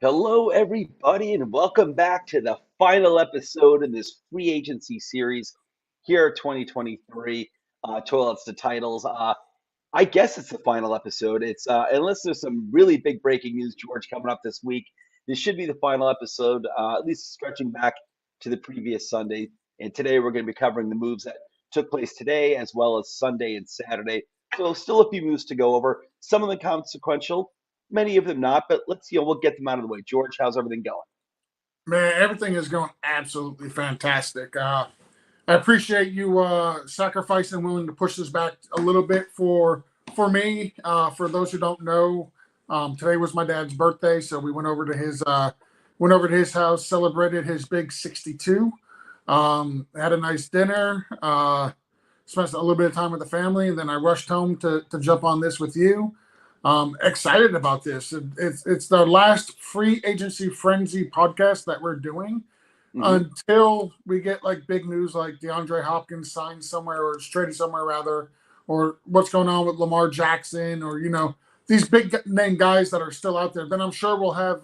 Hello, everybody, and welcome back to the final episode in this free agency series here at 2023. Toilets to titles. I guess it's the final episode. It's unless there's some really big breaking news, George, coming up this week. This should be the final episode, at least stretching back to the previous Sunday. And today we're going to be covering the moves that took place today, as well as Sunday and Saturday. So still a few moves to go over. Some of them consequential, many of them not. But we'll get them out of the way. George, how's everything going? Man, everything is going absolutely fantastic. I appreciate you sacrificing, willing to push this back a little bit for me. For those who don't know, today was my dad's birthday, so we went over to his house, celebrated his big 62. Had a nice dinner, spent a little bit of time with the family, and then I rushed home to jump on this with you. Excited about this. It's the last free agency frenzy podcast that we're doing until we get like big news like DeAndre Hopkins signed somewhere or is traded somewhere rather, or what's going on with Lamar Jackson, or these big name guys that are still out there. Then I'm sure we'll have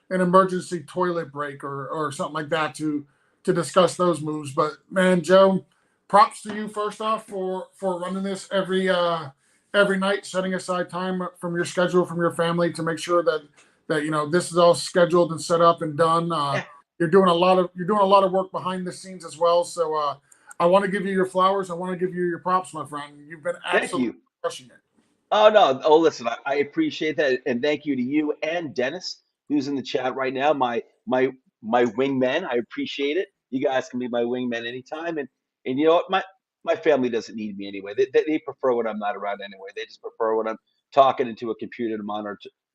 an emergency toilet break or something like that to discuss those moves. But man, Joe, props to you first off for running this every night, setting aside time from your schedule, from your family, to make sure that this is all scheduled and set up and done. You're doing a lot of work behind the scenes as well. So I want to give you your flowers. I want to give you your props, my friend. You've been Thank absolutely you. crushing it. Oh no. Oh, listen, I appreciate that, and thank you to you and Dennis, who's in the chat right now. My wingman. I appreciate it. You guys can be my wingman anytime, and you know what? My family doesn't need me anyway. They prefer when I'm not around anyway. They just prefer when I'm talking into a computer to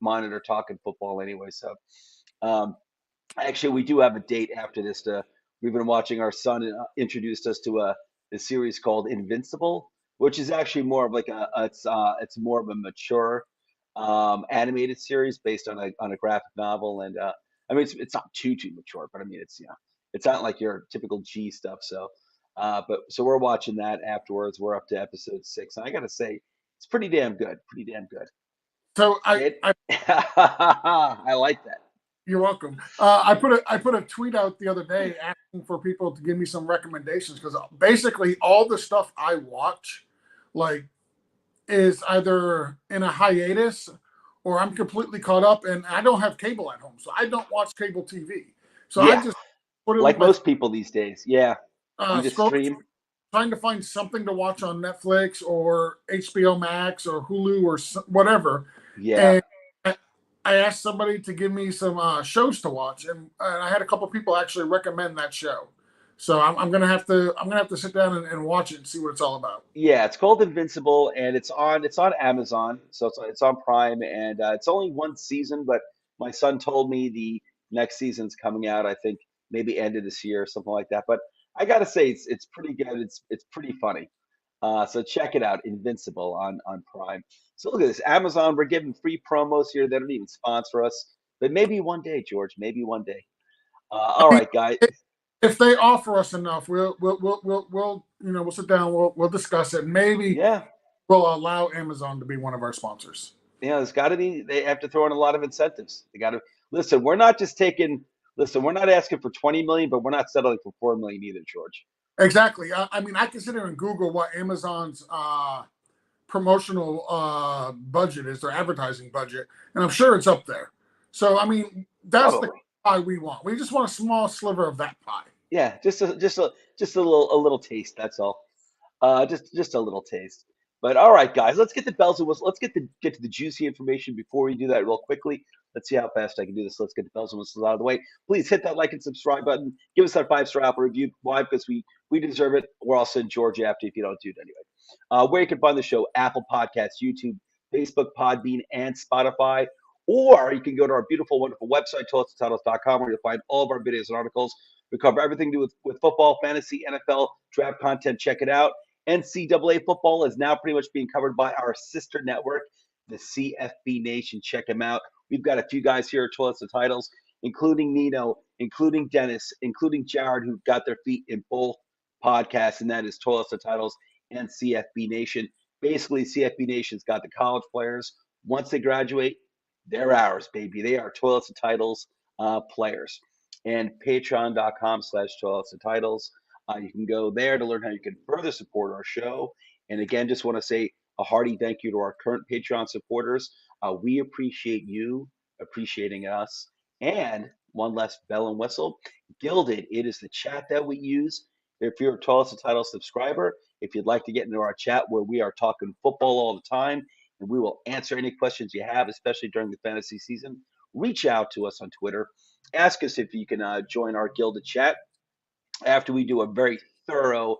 monitor talking football anyway. So, um, actually, we do have a date after this. We've been watching. Our son introduced us to a series called Invincible, which is actually more of like it's more of a mature animated series based on a graphic novel, and I mean it's not too mature, but I mean it's not like your typical G stuff. So, but so we're watching that afterwards. We're up to episode 6, and I gotta say it's pretty damn good. Pretty damn good. So It, I I like that. You're welcome. I put a tweet out the other day asking for people to give me some recommendations, because basically all the stuff I watch, like, is either in a hiatus or I'm completely caught up, and I don't have cable at home, so I don't watch cable TV. So I Yeah, just put it with like my most people these days. Yeah, you just scroll, stream. trying to find something to watch on Netflix or HBO Max or Hulu or whatever. Yeah. And I asked somebody to give me some shows to watch, and I had a couple people actually recommend that show. So I'm gonna have to sit down and watch it and see what it's all about. Yeah, it's called Invincible, and it's on Amazon, so it's on Prime, and it's only one season. But my son told me the next season's coming out. I think maybe end of this year or something like that. But I gotta say, it's pretty good. It's pretty funny. So check it out, Invincible on Prime. So look at this, Amazon. We're giving free promos here. They don't even sponsor us, but maybe one day, George. Maybe one day. I All mean, right, guys. if they offer us enough, we'll sit down, we'll discuss it. Maybe Yeah. we'll allow Amazon to be one of our sponsors. There's got to be, they have to throw in a lot of incentives. They got to listen. Listen, we're not asking for 20 million, but we're not settling for 4 million either, George. Exactly. I mean, I can sit here and Google what Amazon's promotional budget is, their advertising budget, and I'm sure it's up there. So, I mean, that's the Probably. pie we want. We just want a small sliver of that pie. Yeah, just a little taste. That's all. Just a little taste. But all right, guys, let's get the bells and whistles. Get to the juicy information before we do that real quickly. Let's see how fast I can do this. Let's get the bells and whistles out of the way. Please hit that like and subscribe button. Give us that 5-star Apple review. Why? Because we deserve it. We're also in Georgia after if you don't do it anyway. Where you can find the show: Apple Podcasts, YouTube, Facebook, Podbean, and Spotify. Or you can go to our beautiful, wonderful website, toiletsandtitles.com, where you'll find all of our videos and articles. We cover everything to do with football, fantasy, NFL, draft content. Check it out. NCAA football is now pretty much being covered by our sister network, the CFB Nation. Check them out. We've got a few guys here at Toilets and Titles, including Nino, including Dennis, including Jared, who got their feet in both podcasts, and that is Toilets and Titles and CFB Nation. Basically, CFB Nation's got the college players. Once they graduate, they're ours, baby. They are Toilets and Titles players. And patreon.com/toilets and titles. You can go there to learn how you can further support our show. And again, just want to say a hearty thank you to our current Patreon supporters. We appreciate you appreciating us. And one last bell and whistle. Gilded, it is the chat that we use. If you're a Toilets and Titles subscriber, if you'd like to get into our chat where we are talking football all the time, and we will answer any questions you have, especially during the fantasy season, reach out to us on Twitter. Ask us if you can join our Gilded chat after we do a very thorough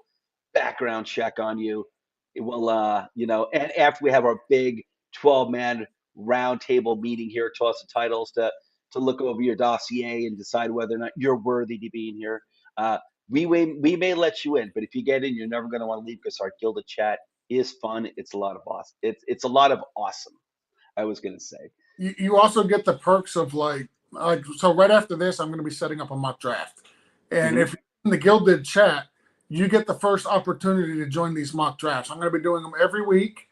background check on you. It will, and after we have our big 12-man roundtable meeting here at Toss the Titles to look over your dossier and decide whether or not you're worthy to be in here. We may let you in, but if you get in, you're never going to want to leave because our Gilded chat is fun. It's a lot of awesome. It's a lot of awesome. I was going to say. You also get the perks of like so right after this, I'm going to be setting up a mock draft, and if you're in the Gilded chat, you get the first opportunity to join these mock drafts. I'm going to be doing them every week,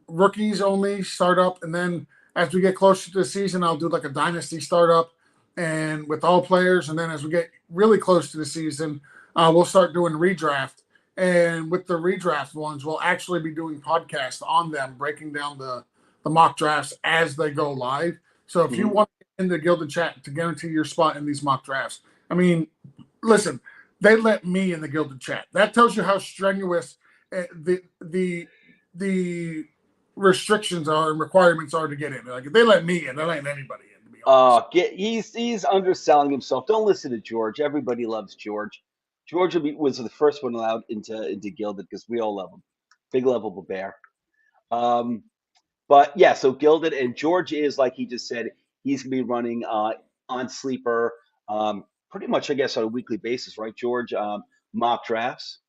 rookies only, startup, and then as we get closer to the season, I'll do like a dynasty startup, and with all players, and then as we get really close to the season, we'll start doing redraft. And with the redraft ones, we'll actually be doing podcasts on them, breaking down the mock drafts as they go live. So if you want to get in the Gilded chat to guarantee your spot in these mock drafts, I mean, listen, they let me in the Gilded chat. That tells you how strenuous the restrictions are and requirements are to get in. Like if they let me in, they're letting anybody in. To be honest. He's underselling himself. Don't listen to George. Everybody loves George. George was the first one allowed into Gilded because we all love him. Big lovable bear. But yeah, so Gilded and George is like he just said. He's gonna be running on Sleeper, pretty much I guess on a weekly basis, right, George? Mock drafts.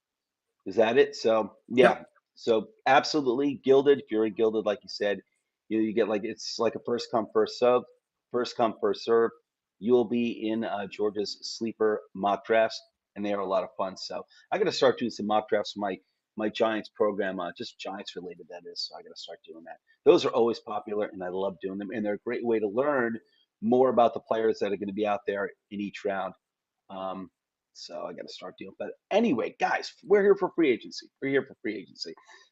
Is that it? So yeah. Yep. So absolutely Gilded. If you're in Gilded, like you said, you get like it's like a first come first serve. You'll be in George's Sleeper mock drafts, and they are a lot of fun. So I got to start doing some mock drafts for my Giants program, just Giants related, that is. So I got to start doing that. Those are always popular, and I love doing them. And they're a great way to learn more about the players that are going to be out there in each round. So I got to start doing. But anyway, guys, we're here for free agency.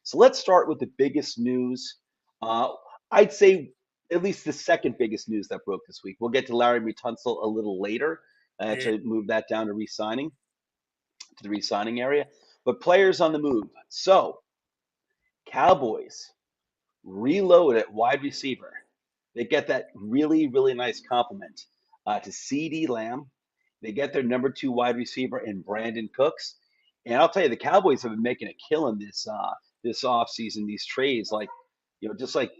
So let's start with the biggest news. I'd say at least the second biggest news that broke this week. We'll get to Laremy Tunsil a little later. I actually moved that down to the re-signing area. But players on the move. So, Cowboys reload at wide receiver. They get that really, really nice compliment to CeeDee Lamb. They get their number 2 wide receiver in Brandon Cooks. And I'll tell you, the Cowboys have been making a killing this offseason, these trades, like, just like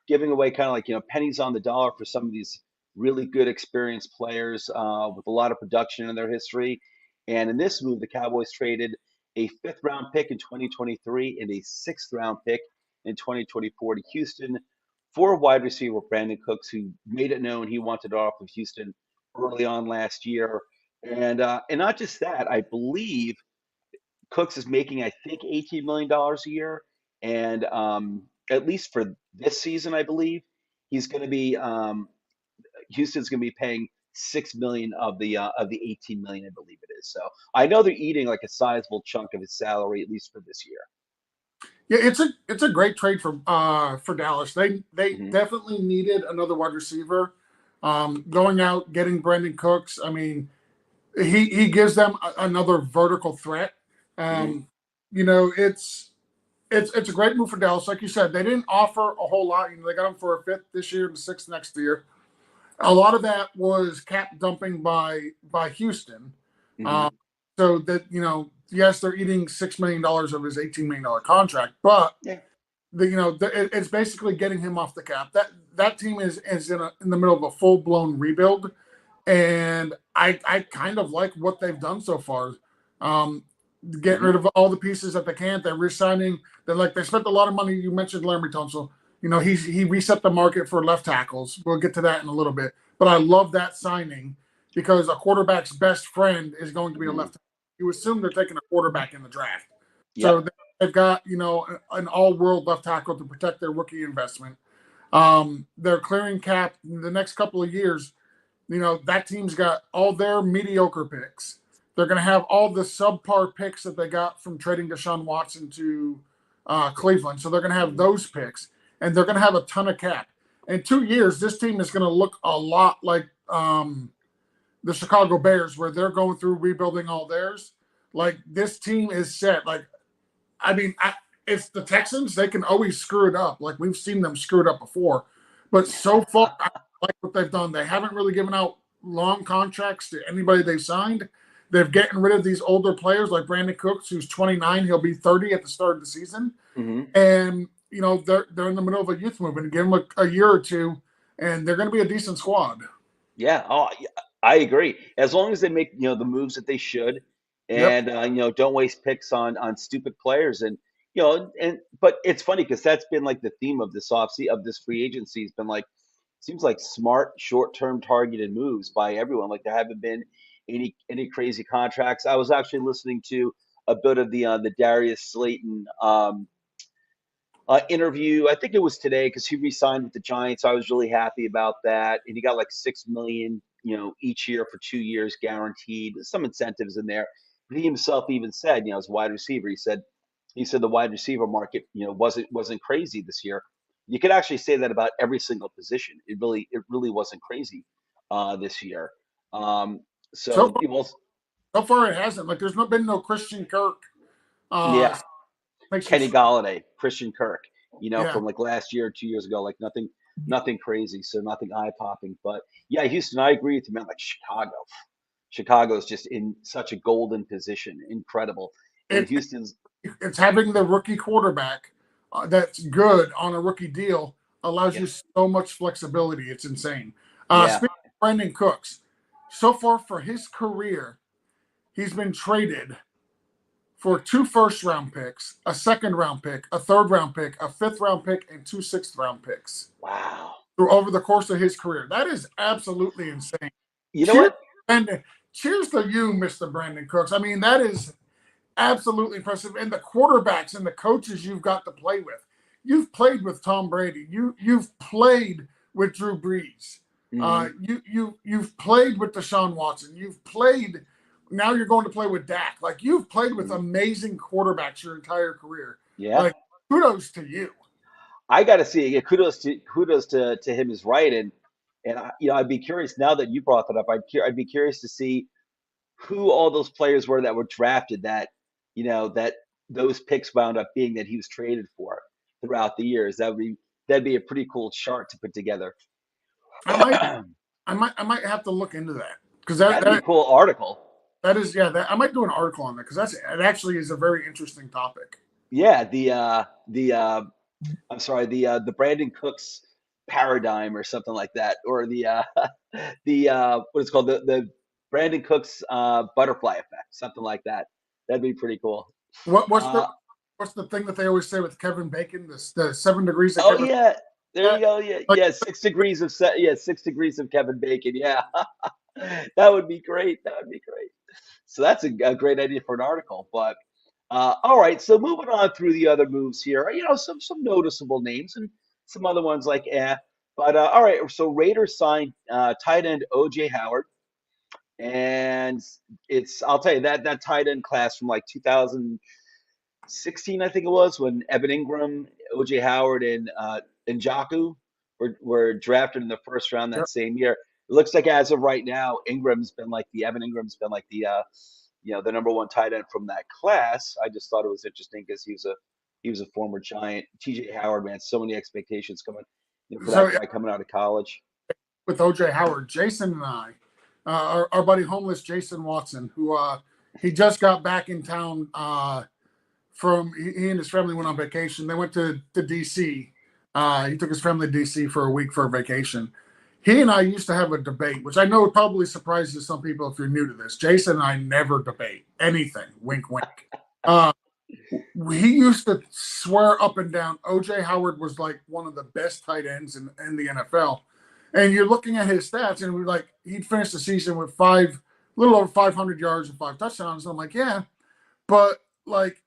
giving away kind of like, pennies on the dollar for some of these really good experienced players with a lot of production in their history. And in this move, the Cowboys traded a 5th-round pick in 2023 and a 6th-round pick in 2024 to Houston for wide receiver Brandon Cooks, who made it known he wanted off of Houston early on last year. And not just that, I believe Cooks is making, I think, $18 million a year. And at least for this season, I believe, he's going to be Houston's going to be paying $6 million of the $18 million, I believe it is. So I know they're eating like a sizable chunk of his salary, at least for this year. Yeah, it's a great trade for Dallas. They definitely needed another wide receiver. Going out getting Brandon Cooks. I mean, he gives them another vertical threat. It's a great move for Dallas. Like you said, they didn't offer a whole lot. They got him for a 5th this year and a 6th next year. A lot of that was cap dumping by Houston. So that, yes, they're eating $6 million of his $18 million contract, but it's basically getting him off the cap. That team is in the middle of a full blown rebuild, and I kind of like what they've done so far. Getting rid of all the pieces that they can. They're re-signing. They spent a lot of money. You mentioned Laremy Tunsil. He reset the market for left tackles. We'll get to that in a little bit. But I love that signing because a quarterback's best friend is going to be a left tackle. You assume they're taking a quarterback in the draft. Yep. So they've got, an all-world left tackle to protect their rookie investment. They're clearing cap in the next couple of years. That team's got all their mediocre picks. They're going to have all the subpar picks that they got from trading Deshaun Watson to Cleveland. So they're going to have those picks, and they're going to have a ton of cap. In 2 years, this team is going to look a lot like the Chicago Bears, where they're going through rebuilding all theirs. Like, this team is set. Like, it's the Texans. They can always screw it up. Like, we've seen them screw it up before. But so far, I like what they've done. They haven't really given out long contracts to anybody they've signed. They're getting rid of these older players like Brandon Cooks, who's 29. He'll be 30 at the start of the season. Mm-hmm. And, they're in the middle of a youth movement. Give them a year or two, and they're going to be a decent squad. Yeah. Oh, I agree. As long as they make, the moves that they should, and don't waste picks on stupid players, and but it's funny because that's been like the theme of this of this free agency has been like, seems like smart short-term targeted moves by everyone. Like, there haven't been any crazy contracts. I was actually listening to a bit of the Darius Slayton interview. I think it was today because he re-signed with the Giants. So I was really happy about that, and he got like $6 million, each year for 2 years guaranteed. Some incentives in there. But he himself even said, as a wide receiver, he said the wide receiver market, wasn't crazy this year. You could actually say that about every single position. It really wasn't crazy this year. So far, it hasn't. Like, there's been no Christian Kirk. Yeah. Kenny You, Galladay, Christian Kirk, yeah. from like last year or 2 years ago, like nothing crazy, so nothing eye popping. But yeah, Houston, I agree with you, man. Like, Chicago's just in such a golden position, incredible. And Houston's It's having the rookie quarterback that's good on a rookie deal allows you so much flexibility. It's insane. Speaking of Brandon Cooks, so far for his career, he's been traded for 2 first-round picks, a second-round pick, a third-round pick, a fifth-round pick, and 2 sixth-round picks. Wow. Over the course of his career. That is absolutely insane. You know what? And cheers to you, Mr. Brandon Cooks. I mean, that is absolutely impressive. And the quarterbacks and the coaches you've got to play with. You've played with Tom Brady. You've played with Drew Brees. Mm-hmm. You've played with Deshaun Watson. You've played. Now you're going to play with Dak. Like, you've played with amazing quarterbacks your entire career. Yeah. Like, kudos to you. I got to see. Yeah, kudos to him is right. And I'd be curious now that you brought that up. I'd be curious to see who all those players were that were drafted that that those picks wound up being that he was traded for throughout the years. That'd be a pretty cool chart to put together. I might have to look into that because that'd be a cool article. That is, I might do an article on that because it actually is a very interesting topic. Yeah, the Brandon Cooks paradigm or something like that, or the what is called the Brandon Cooks butterfly effect, something like that. That'd be pretty cool. What's the thing that they always say with Kevin Bacon? The 7 degrees. Of Kevin yeah, there you go. Yeah, 6 degrees of 6 degrees of Kevin Bacon. Yeah, that would be great. That would be great. So that's a great idea for an article. But all right, so moving on through the other moves here, some noticeable names and some other ones like But all right, so Raiders signed tight end O.J. Howard, and I'll tell you that tight end class from like 2016, I think it was, when Evan Ingram, O.J. Howard, and Njoku were drafted in the first round that same year. It looks like as of right now, Evan Ingram's been like the the number one tight end from that class. I just thought it was interesting because he was a former Giant. T.J. Howard, man, so many expectations coming for that guy coming out of college. With O.J. Howard, Jason and I, our buddy homeless Jason Watson, who he just got back in town from he and his family went on vacation. They went to D.C. He took his family to D.C. for a week for a vacation. He and I used to have a debate, which I know probably surprises some people if you're new to this. Jason and I never debate anything. Wink, wink. He used to swear up and down O.J. Howard was like one of the best tight ends in the NFL. And you're looking at his stats, and we're like, he'd finish the season with a little over 500 yards and 5 touchdowns. And I'm like, yeah, but like,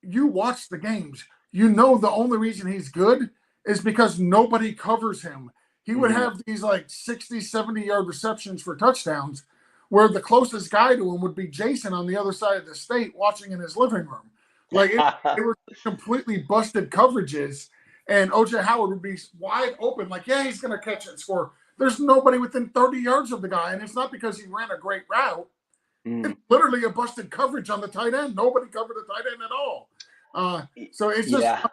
you watch the games, the only reason he's good is because nobody covers him. He would Hmm. have these like 60, 70-yard receptions for touchdowns where the closest guy to him would be Jason on the other side of the state watching in his living room. Like it were completely busted coverages, and OJ Howard would be wide open, like, yeah, he's going to catch it and score. There's nobody within 30 yards of the guy, and it's not because he ran a great route. It's Mm. literally a busted coverage on the tight end. Nobody covered the tight end at all. So it's just Yeah.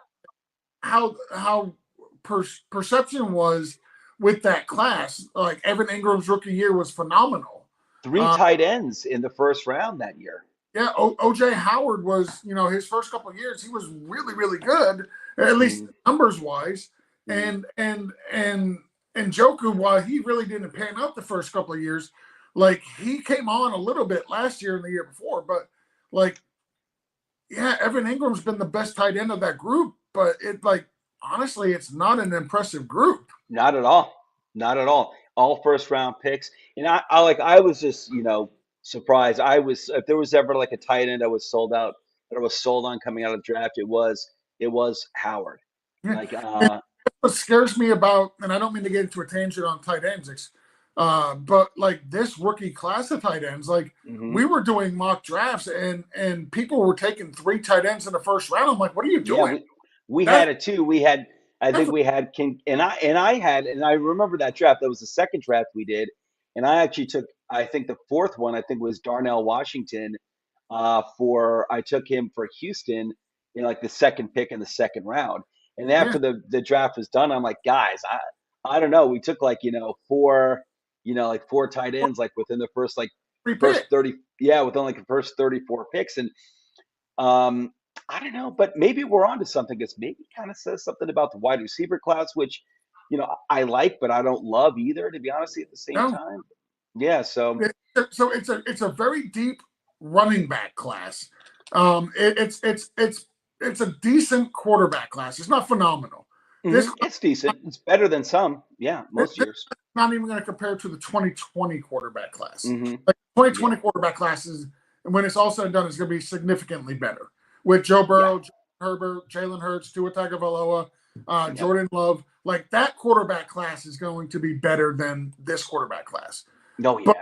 how perception was with that class. Like Evan Ingram's rookie year was phenomenal. Three tight ends in the first round that year. Yeah, OJ Howard was, his first couple of years, he was really, really good, at least numbers wise. Mm. And Njoku, while he really didn't pan out the first couple of years, like he came on a little bit last year and the year before, but like, yeah, Evan Ingram's been the best tight end of that group, but honestly, it's not an impressive group. Not at all. Not at all. All first round picks. And I was just, surprised. If there was ever like a tight end I was sold out that I was sold on coming out of the draft, it was Howard. Yeah. Like What scares me about, and I don't mean to get into a tangent on tight ends, but like this rookie class of tight ends, like we were doing mock drafts and people were taking 3 tight ends in the first round. I'm like, what are you doing? Yeah, we had it too. I think we had King, and I remember that draft. That was the second draft we did, and I actually took, I think the fourth one, I think was Darnell Washington. I took him for Houston in like the second pick in the second round. And after the draft was done, I'm like, guys, I don't know. We took like, four tight ends like within the first 30, within like the first 34 picks. And I don't know, but maybe we're onto something, because maybe kind of says something about the wide receiver class, which, I like, but I don't love either, to be honest, at the same time. Yeah. So it's a very deep running back class. It's a decent quarterback class. It's not phenomenal. It's decent. It's better than some. Yeah, most years. Not even going to compare to the 2020 quarterback class. Mm-hmm. Like 2020 quarterback classes, and when it's all said and done, it's going to be significantly better with Joe Burrow, Herbert, Jalen Hurts, Tua Tagovailoa, Jordan Love. Like that quarterback class is going to be better than this quarterback class. No, yeah. But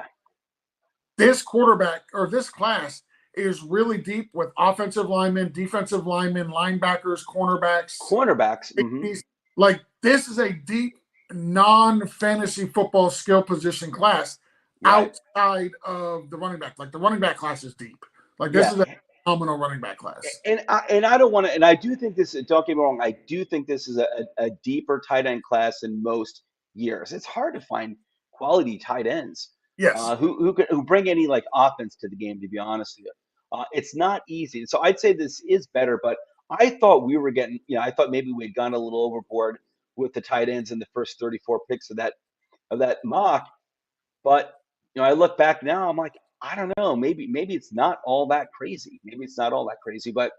this quarterback or this class is really deep with offensive linemen, defensive linemen, linebackers, cornerbacks. Mm-hmm. Like this is a deep non-fantasy football skill position class outside of the running back. Like the running back class is deep. Like this is a phenomenal running back class. And I don't want to, and I do think this, don't get me wrong, I do think this is a deeper tight end class than most years. It's hard to find quality tight ends. Yes. Who bring any like offense to the game, to be honest with you. It's not easy. So I'd say this is better, but I thought we were getting, I thought maybe we'd gone a little overboard with the tight ends in the first 34 picks of that mock. But I look back now, I'm like, I don't know, maybe it's not all that crazy. Maybe it's not all that crazy, but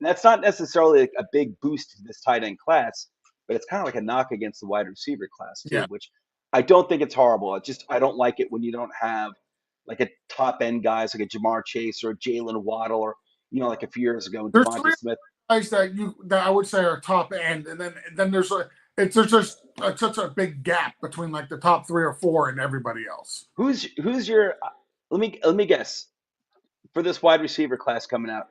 that's not necessarily like a big boost to this tight end class, but it's kind of like a knock against the wide receiver class too, which I don't think it's horrible. I don't like it when you don't have like a top end guys like a Jamar Chase or a Jalen Waddle, or like a few years ago, Devontae Smith. Guys that I would say are top end, and then there's just such a big gap between like the top 3 or 4 and everybody else. Who's your? Let me guess. For this wide receiver class coming out,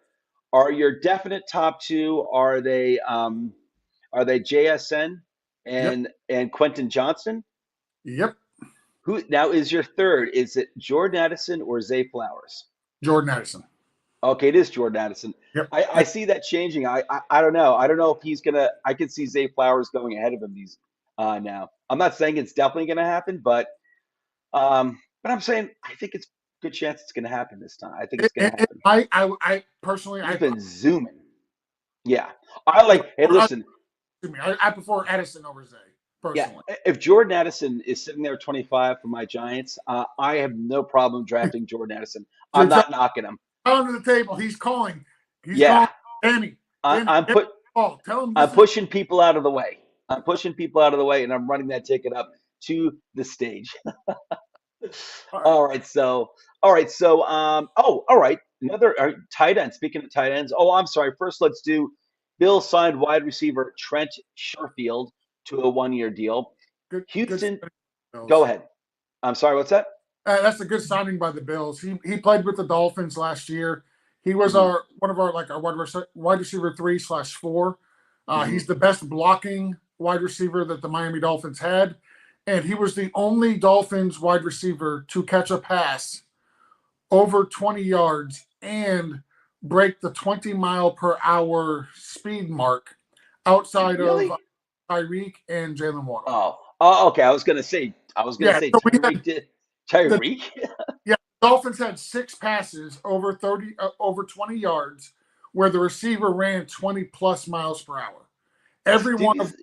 are your definite top 2? Are they JSN and Quentin Johnston? Yep. Who now is your third? Is it Jordan Addison or Zay Flowers? Jordan Addison. Okay, it is Jordan Addison. Yep. I see that changing. I don't know. I don't know if he's gonna. I could see Zay Flowers going ahead of him now. I'm not saying it's definitely gonna happen, but I'm saying I think it's a good chance it's gonna happen this time. I think it's gonna happen. I personally, I've been zooming. Yeah, I like. Hey, listen. I prefer Addison over Zay. Personally. Yeah, if Jordan Addison is sitting there 25 for my Giants, I have no problem drafting Jordan Addison. I'm not knocking him. Under the table, he's calling. Calling Danny. I'm pushing people out of the way. And I'm running that ticket up to the stage. All right. So, another tight end. Speaking of tight ends, I'm sorry. First, let's do Bill signed wide receiver Trent Sherfield to a 1 year deal. Good Houston, signing by the go Bills. ahead. I'm sorry, what's that? That's a good signing by the Bills. He played with the Dolphins last year. He was Hmm. our one of our like our wide receiver 3/4. Hmm. He's the best blocking wide receiver that the Miami Dolphins had, and he was the only Dolphins wide receiver to catch a pass over 20 yards and break the 20-mile-per-hour speed mark outside of Really? Tyreek and Jalen Waddle. Oh, okay. I was gonna Yeah, say so we had Tyreek did. the Tyreek? yeah, Dolphins had 6 passes over 20 yards where the receiver ran 20 plus miles per hour. Every Dude, one of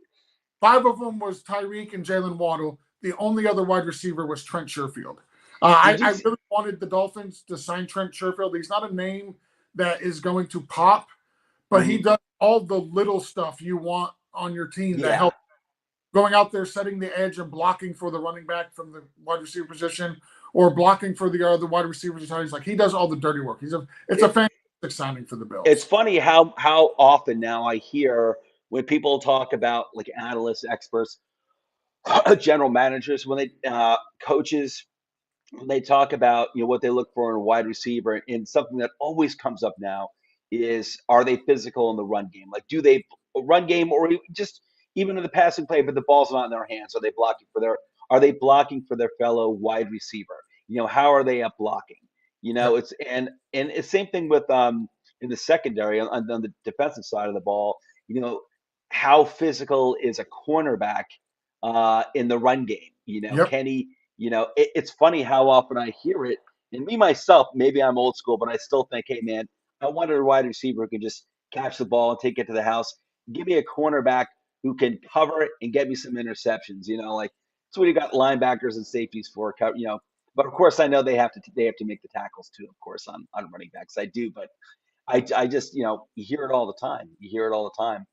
5 of them was Tyreek and Jalen Waddle. The only other wide receiver was Trent Sherfield. did you I see? really wanted the Dolphins to sign Trent Sherfield. He's not a name that is going to pop, but he Mhm. does all the little stuff you want on your team that Yeah. help going out there, setting the edge and blocking for the running back from the wide receiver position, or blocking for the other wide receivers. He's like he does all the dirty work. It's a It, fantastic signing for the it's Bills. funny how often now I hear when people talk about like analysts, experts, general managers, when they coaches, when they talk about what they look for in a wide receiver, and something that always comes up now is, are they physical in the run game? Like, do they run game, or just even in the passing play, but the ball's not in their hands? Are they blocking for their fellow wide receiver? How are they up blocking? Yep. It's and it's same thing with in the secondary on the defensive side of the ball. You know how physical is a cornerback in the run game? Yep. Can he? It's funny how often I hear it. And me myself, maybe I'm old school, but I still think, hey man, I wanted a wide receiver who can just catch the ball and take it to the house. Give me a cornerback who can cover it and get me some interceptions. Like that's what you got linebackers and safeties for. But of course, I know they have to make the tackles too. Of course, on running backs, I do. But I just you hear it all the time. You hear it all the time.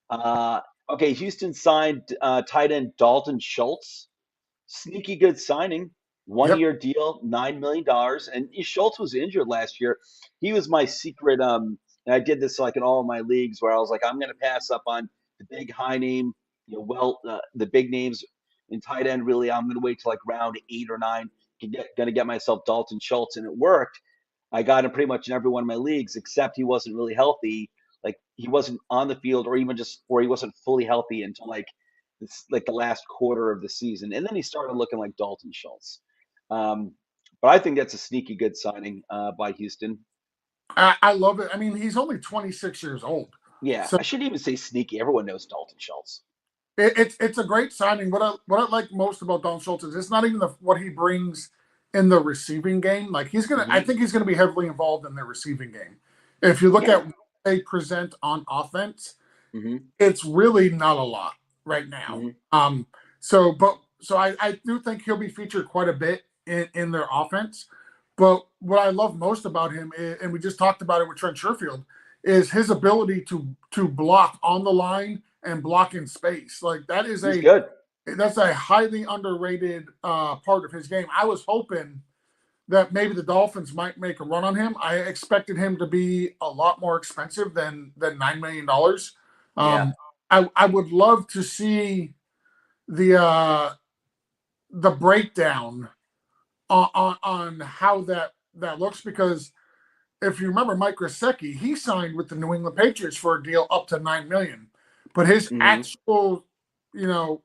Uh, okay, Houston signed tight end Dalton Schultz. Sneaky good signing. one Yep. year deal, $9 million. And Schultz was injured last year. He was my secret. And I did this like in all of my leagues where I was like, I'm going to pass up on the big high name, the big names in tight end. Really, I'm going to wait till like round 8 or 9. Going to get myself Dalton Schultz, and it worked. I got him pretty much in every one of my leagues, except he wasn't really healthy. Like he wasn't on the field, or he wasn't fully healthy until like the last quarter of the season, and then he started looking like Dalton Schultz. Um, but I think that's a sneaky good signing by Houston. I love it. I mean, he's only 26 years old, Yeah, so I shouldn't even say sneaky. Everyone knows Dalton Schultz. it's a great signing. What I like most about Don Schultz is it's not even what he brings in the receiving game. Like I Hmm. think he's gonna be heavily involved in the receiving game. If you look Yeah. at what they present on offense, Hmm. it's really not a lot right now. Hmm. So I do think he'll be featured quite a bit in their offense. But what I love most about him, and we just talked about it with Trent Sherfield, is his ability to block on the line and block in space. Like He's good. that's a highly underrated part of his game. I was hoping that maybe the Dolphins might make a run on him. I expected him to be a lot more expensive than $9 million. Yeah. Um, I would love to see the uh, the breakdown on how that looks, because if you remember Mike Gesicki, he signed with the New England Patriots for a deal up to $9 million, but his Hmm. actual, you know,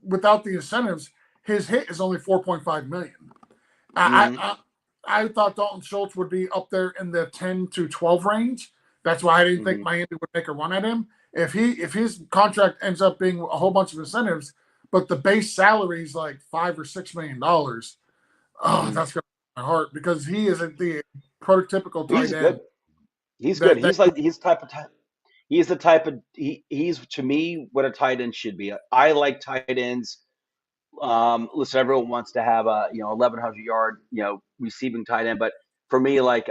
without the incentives, his hit is only 4.5 million. I, Hmm. I I thought Dalton Schultz would be up there in the 10 to 12 range. That's why I didn't think Hmm. Miami would make a run at him. If his contract ends up being a whole bunch of incentives, but the base salary is like $5 or $6 million, oh, Hmm. that's gonna break my heart, because he isn't the prototypical He's tight end good. He's good. that He's the type of he's to me what a tight end should be. I like tight ends. Listen, everyone wants to have a 1,100 yard receiving tight end, but for me, like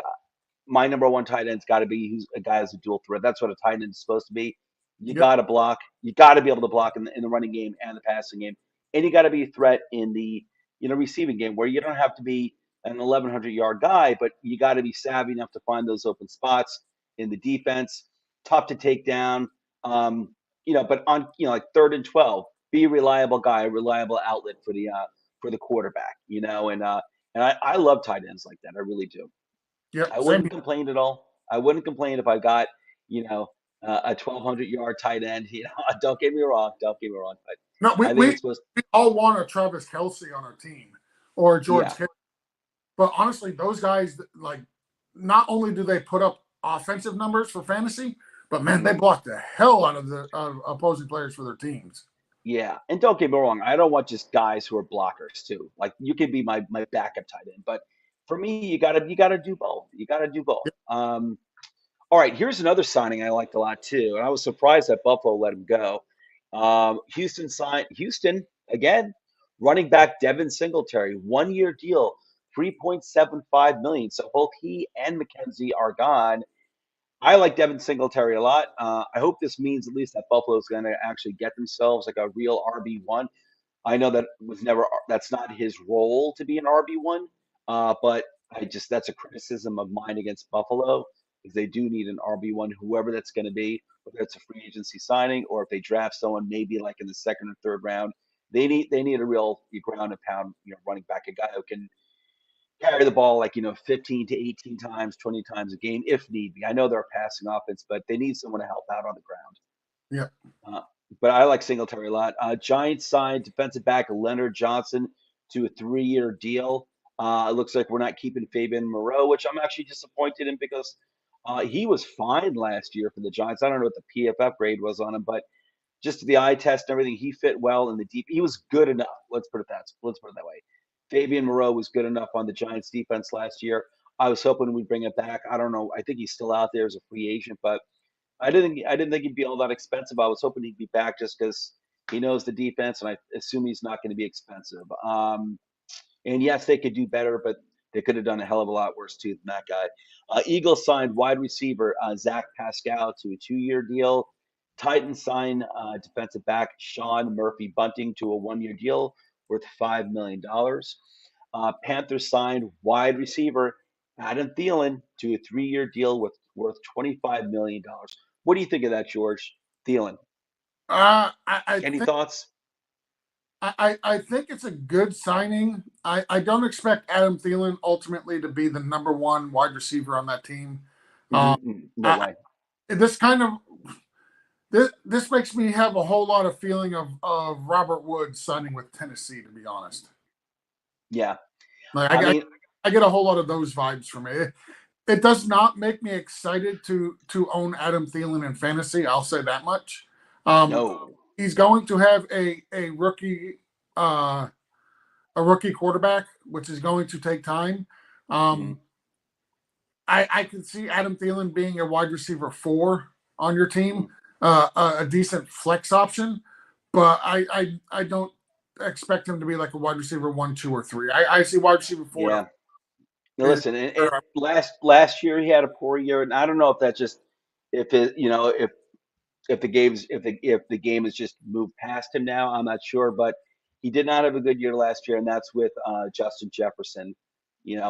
my number one tight end's got to be who's a guy who's a dual threat. That's what a tight end is supposed to be. You yep got to block. You got to be able to block in the running game and the passing game, and you got to be a threat in the receiving game where you don't have to be an 1,100 yard guy, but you got to be savvy enough to find those open spots in the defense. Tough to take down. Um, but on like 3rd and 12, be a reliable guy, a reliable outlet for the quarterback. And I love tight ends like that. I really do. Yep, I same wouldn't here. complain at all. I wouldn't complain if I got you know a 1,200-yard tight end. Don't get me wrong. Don't get me wrong. But No, I think it's supposed. we all want a Travis Kelsey on our team or a George Yeah. Kittle. But honestly, those guys, like, not only do they put up offensive numbers for fantasy, but man, they Mhm. block the hell out of the opposing players for their teams. Yeah, and don't get me wrong, I don't want just guys who are blockers too. Like you can be my backup tight end, but for me, you gotta do both. You gotta do both. All right, here's another signing I liked a lot too, and I was surprised that Buffalo let him go. Houston again, running back Devin Singletary, 1 year deal, 3.75 million. So both he and McKenzie are gone. I like Devin Singletary a lot. I hope this means at least that Buffalo is going to actually get themselves like a real RB1. I know that's not his role to be an RB1, but that's a criticism of mine against Buffalo is they do need an RB1, whoever that's going to be, whether it's a free agency signing or if they draft someone maybe like in the second or third round. They need a real ground and pound running back, a guy who can carry the ball like 15 to 18 times, 20 times a game if need be. I know they're a passing offense, but they need someone to help out on the ground. Yeah. Uh, but I like Singletary a lot. Giants signed defensive back Leonard Johnson to a 3-year deal. It looks like we're not keeping Fabian Moreau, which I'm actually disappointed in because he was fine last year for the Giants. I don't know what the PFF grade was on him, but just the eye test and everything, he fit well in the deep. He was good enough. Let's put it that way. Fabian Moreau was good enough on the Giants defense last year. I was hoping we'd bring it back. I don't know. I think he's still out there as a free agent, but I didn't think he'd be all that expensive. I was hoping he'd be back just because he knows the defense, and I assume he's not going to be expensive. And yes, they could do better, but they could have done a hell of a lot worse too than that guy. Eagles signed wide receiver Zach Pascal to a 2-year deal. Titans signed defensive back Sean Murphy Bunting to a 1-year deal worth $5 million. Panthers signed wide receiver Adam Thielen to a 3-year deal worth $25 million. What do you think of that, George? Thielen? I Any think thoughts? I think it's a good signing. I don't expect Adam Thielen ultimately to be the number one wide receiver on that team. Um, No I, way. this kind of this makes me have a whole lot of feeling of Robert Woods signing with Tennessee. To be honest, Yeah. like I mean, I get a whole lot of those vibes from it. It does not make me excited to own Adam Thielen in fantasy. I'll say that much. Um, no. he's going to have uh, a rookie quarterback, which is going to take time. Mhm. Um, I can see Adam Thielen being a wide receiver 4 on your team, Mhm. a decent flex option, but I don't expect him to be like a wide receiver 1, 2, or 3. I see wide receiver 4 to Yeah. Now is listen, where I'm last year he had a poor year, and I don't know if that's just if it if the game has just moved past him now. I'm not sure, but he did not have a good year last year, and that's with Justin Jefferson,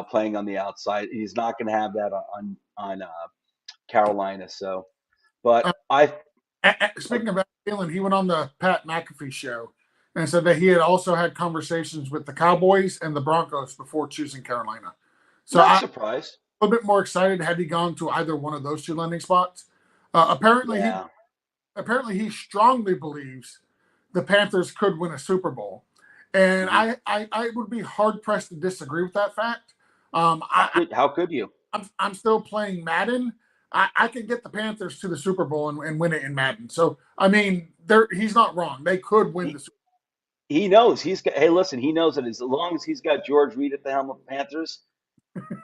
playing on the outside. He's not going to have that on Carolina. So, but uh, I speaking of Adam Thielen, he went on the Pat McAfee show and said that he had also had conversations with the Cowboys and the Broncos before choosing Carolina. So not I surprised. a little bit more excited had he gone to either one of those two landing spots. Yeah. Apparently he strongly believes the Panthers could win a Super Bowl, and Mhm. I would be hard pressed to disagree with that fact. How could you? I'm still playing Madden. I can get the Panthers to the Super Bowl and win it in Madden. So I mean, he's not wrong. They could win the He Super he knows he's got. Hey, listen, he knows that as long as he's got George Reed at the helm of the Panthers,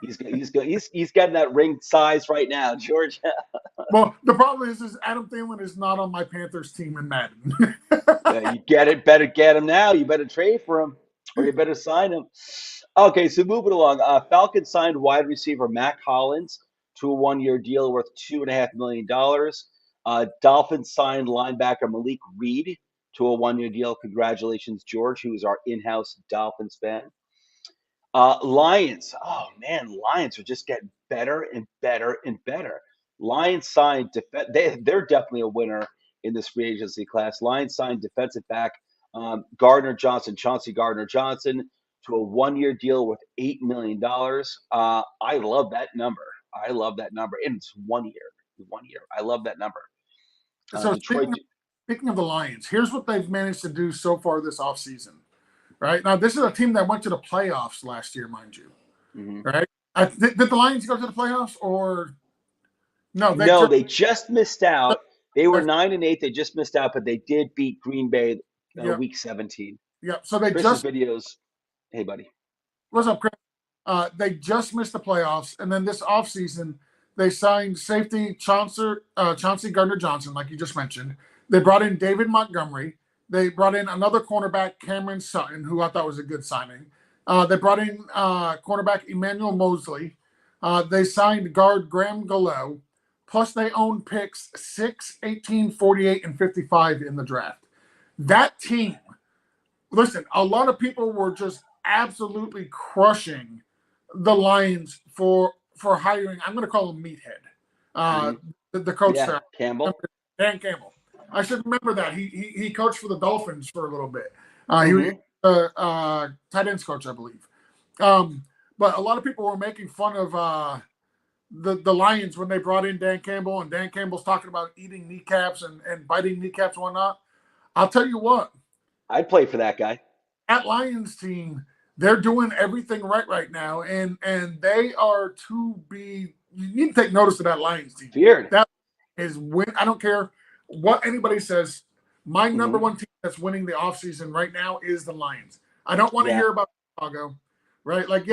he's getting that ring size right now, George. Bowl. Well, the problem is Adam Thielen is not on my Panthers team in Madden. You get it. Better get him now. You better trade for him, or you better sign him. Okay, so moving along. Falcons signed wide receiver Mac Hollins to a 1-year deal worth $2.5 million. Dolphins signed linebacker Malik Reed to a 1-year deal. Congratulations, George, who is our in-house Dolphins fan. Lions. Oh man, Lions are just getting better and better and better. Lions signed. They're definitely a winner in this free agency class. Lions signed defensive back Gardner Johnson, Chauncey Gardner Johnson, to a 1-year deal with $8 million. I love that number. I love that number. And it's 1 year. 1 year. I love that number. So Detroit. speaking of the Lions, here's what they've managed to do so far this offseason. Right now, this is a team that went to the playoffs last year, mind you. Right? Did the Lions go to the playoffs or no? They just missed out. They were 9-8. They just missed out, but they did beat Green Bay week 17. Yep. So they Chris's videos. Hey, buddy. What's up, Chris? They just missed the playoffs, and then this offseason, they signed safety Chauncey Gardner Johnson, like you just mentioned. They brought in David Montgomery. They brought in another cornerback, Cameron Sutton, who I thought was a good signing. They brought in cornerback Emmanuel Mosley. They signed guard Graham Gallo. Plus, they own picks 6, 18, 48, and 55 in the draft. That team, listen, a lot of people were just absolutely crushing the Lions for hiring, I'm going to call him Meathead, the coach there. Campbell. Dan Campbell. I should remember that. He coached for the Dolphins for a little bit. He was tight ends coach, I believe. But a lot of people were making fun of the Lions when they brought in Dan Campbell, and Dan Campbell's talking about eating kneecaps and biting kneecaps and whatnot. I'll tell you what. I'd play for that guy. That Lions team, they're doing everything right now, and they are to be. You need to take notice of that Lions team. Feared. That is win. I don't care what anybody says. My number one team that's winning the offseason right now is the Lions. I don't want to hear about Chicago, right? Like,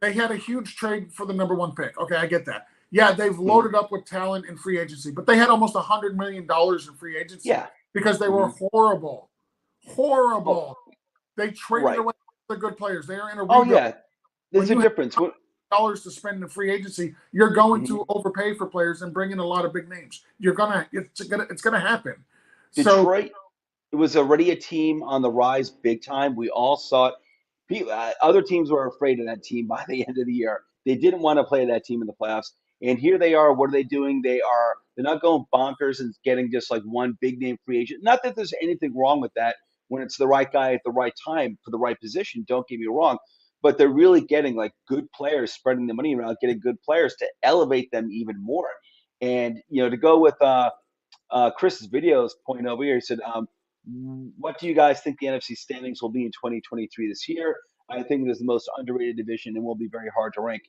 they had a huge trade for the number one pick. Okay, I get that. Yeah, they've loaded up with talent in free agency, but they had almost $100 million in free agency because they were horrible. They traded away the good players. They are in a rebuild. Oh, yeah. There's a difference. Dollars to spend in free agency, you're going to overpay for players and bring in a lot of big names. It's gonna happen. Detroit, it was already a team on the rise big time. We all saw it. Other teams were afraid of that team by the end of the year. They didn't want to play that team in the playoffs. And here they are. What are they doing? They're not going bonkers and getting just like one big name free agent. Not that there's anything wrong with that when it's the right guy at the right time for the right position. Don't get me wrong. But they're really getting like good players, spreading the money around, getting good players to elevate them even more. And, to go with Chris's videos point over here, he said, what do you guys think the NFC standings will be in 2023 this year? I think it is the most underrated division and will be very hard to rank.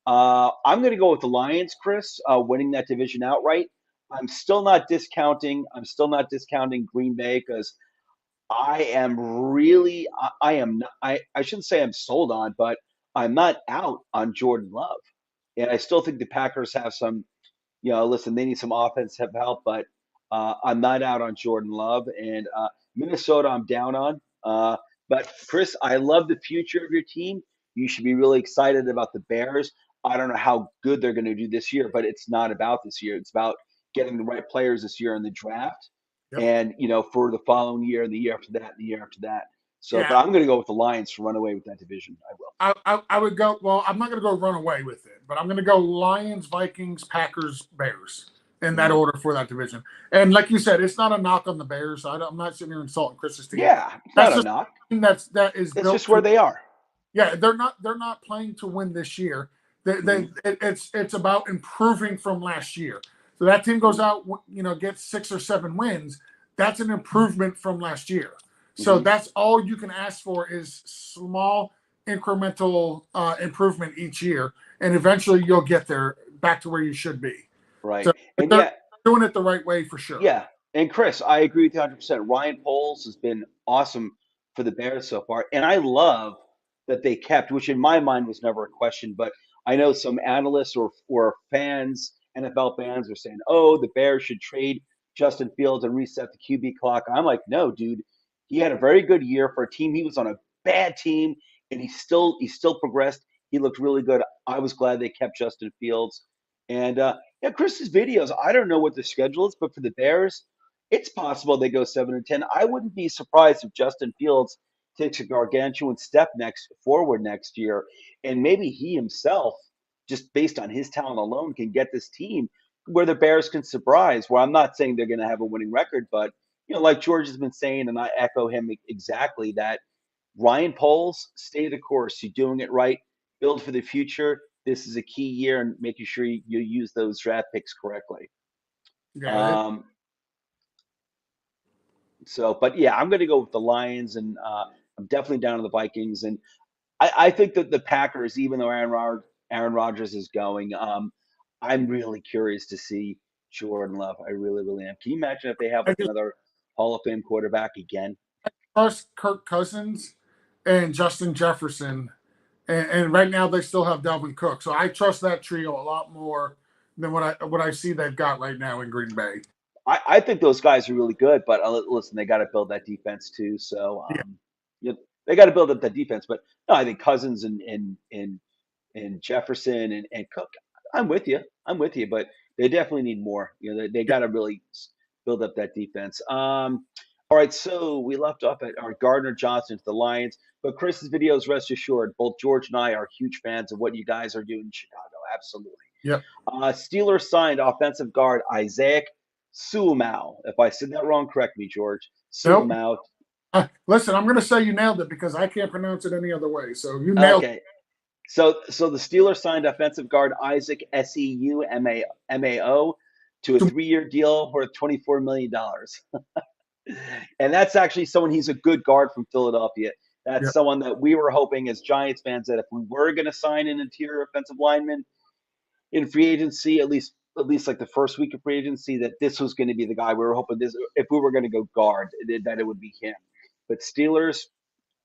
I'm going to go with the Lions, Chris, winning that division outright. I'm still not discounting Green Bay because I shouldn't say I'm sold on, but I'm not out on Jordan Love. And I still think the Packers have some, listen, they need some offensive help, but I'm not out on Jordan Love. And Minnesota, I'm down on. But Chris, I love the future of your team. You should be really excited about the Bears. I don't know how good they're going to do this year, but it's not about this year. It's about getting the right players this year in the draft. Yep. And, for the following year and the year after that and the year after that. So, but I'm going to go with the Lions to run away with that division. I will. I would go, well, I'm not going to go run away with it, but I'm going to go Lions, Vikings, Packers, Bears in that order for that division. And like you said, it's not a knock on the Bears. I'm not sitting here insulting Chris's team. Yeah, that's not a knock. It's just where they are. Yeah, they're not playing to win this year. It's about improving from last year. So that team goes out, gets 6 or 7 wins. That's an improvement from last year. So that's all you can ask for is small incremental improvement each year, and eventually you'll get there back to where you should be. Right. So and they're doing it the right way for sure. Yeah. And Chris, I agree with you 100%. Ryan Poles has been awesome for the Bears so far, and I love that they kept, which in my mind was never a question, but I know some analysts or fans, NFL fans, are saying, "Oh, the Bears should trade Justin Fields and reset the QB clock." I'm like, no, dude. He had a very good year for a team. He was on a bad team, and he still progressed. He looked really good. I was glad they kept Justin Fields. And Chris's videos. I don't know what the schedule is, but for the Bears, it's possible they go 7-10. I wouldn't be surprised if Justin Fields takes a gargantuan step forward next year, and maybe he himself, just based on his talent alone, can get this team where the Bears can surprise. Where I'm not saying they're going to have a winning record, but like George has been saying, and I echo him exactly that. Ryan Poles, stay the course. You're doing it right. Build for the future. This is a key year, and making sure you use those draft picks correctly. Yeah. But yeah, I'm going to go with the Lions, and I'm definitely down to the Vikings. And I think that the Packers, even though Aaron Rodgers is going, I'm really curious to see Jordan Love. I really, really am. Can you imagine if they have I like just another Hall of Fame quarterback again? trust Kirk Cousins and Justin Jefferson, and right now they still have Dalvin Cook. So I trust that trio a lot more than what I see they've got right now in Green Bay. I think those guys are really good, but listen, they got to build that defense too. So Yeah. they got to build up that defense. But no, I think Cousins and Jefferson and Cook. I'm with you. I'm with you, but they definitely need more. They got to really build up that defense. All right, so we left off at our Gardner Johnson to the Lions, but Chris's videos, rest assured, both George and I are huge fans of what you guys are doing in Chicago. Absolutely. Yep. Steelers signed offensive guard Isaac Suamau. If I said that wrong, correct me, George. Nope. Suamau. Listen, I'm going to say you nailed it because I can't pronounce it any other way. So you nailed it. Okay. So the Steelers signed offensive guard Isaac Seumao to a 3-year deal worth $24 million. And that's actually someone, he's a good guard from Philadelphia. That's Yep. someone that we were hoping as Giants fans that if we were going to sign an interior offensive lineman in free agency, at least like the first week of free agency, that this was going to be the guy. We were hoping this, if we were going to go guard, that it would be him. But Steelers,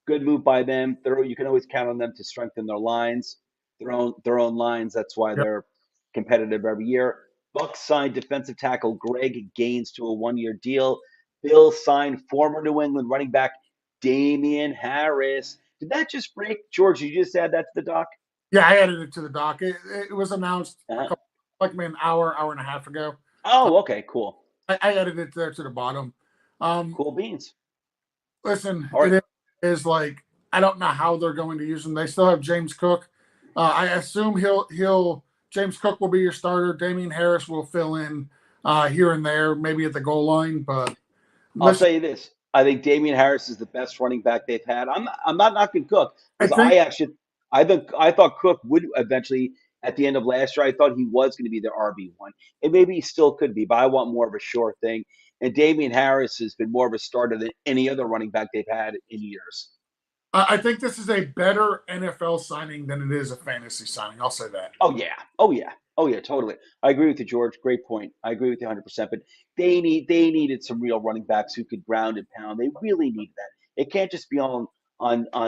good move by them. You can always count on them to strengthen their lines, their own lines. That's why Yep. they're competitive every year. Bucks signed defensive tackle Greg Gaines to a 1-year deal. Bills signed former New England running back Damian Harris. Did that just break, George? You just add that to the doc? Yeah, I added it to the doc. It was announced Uh-huh. like an hour and a half ago. Oh, okay, cool. I added it there to the bottom. Cool beans. Listen, All right. it is like I don't know how they're going to use him. They still have James Cook. I assume James Cook will be your starter. Damian Harris will fill in here and there, maybe at the goal line. But I'll tell you this: I think Damian Harris is the best running back they've had. I'm not knocking Cook because I thought Cook would eventually, at the end of last year, I thought he was going to be the RB1, and maybe he still could be, but I want more of a sure thing. And Damian Harris has been more of a starter than any other running back they've had in years. I think this is a better NFL signing than it is a fantasy signing. I'll say that. Oh yeah, oh yeah, oh yeah, totally. I agree with you, George. Great point. I agree with you 100%. But they needed some real running backs who could ground and pound. They really need that. It can't just be on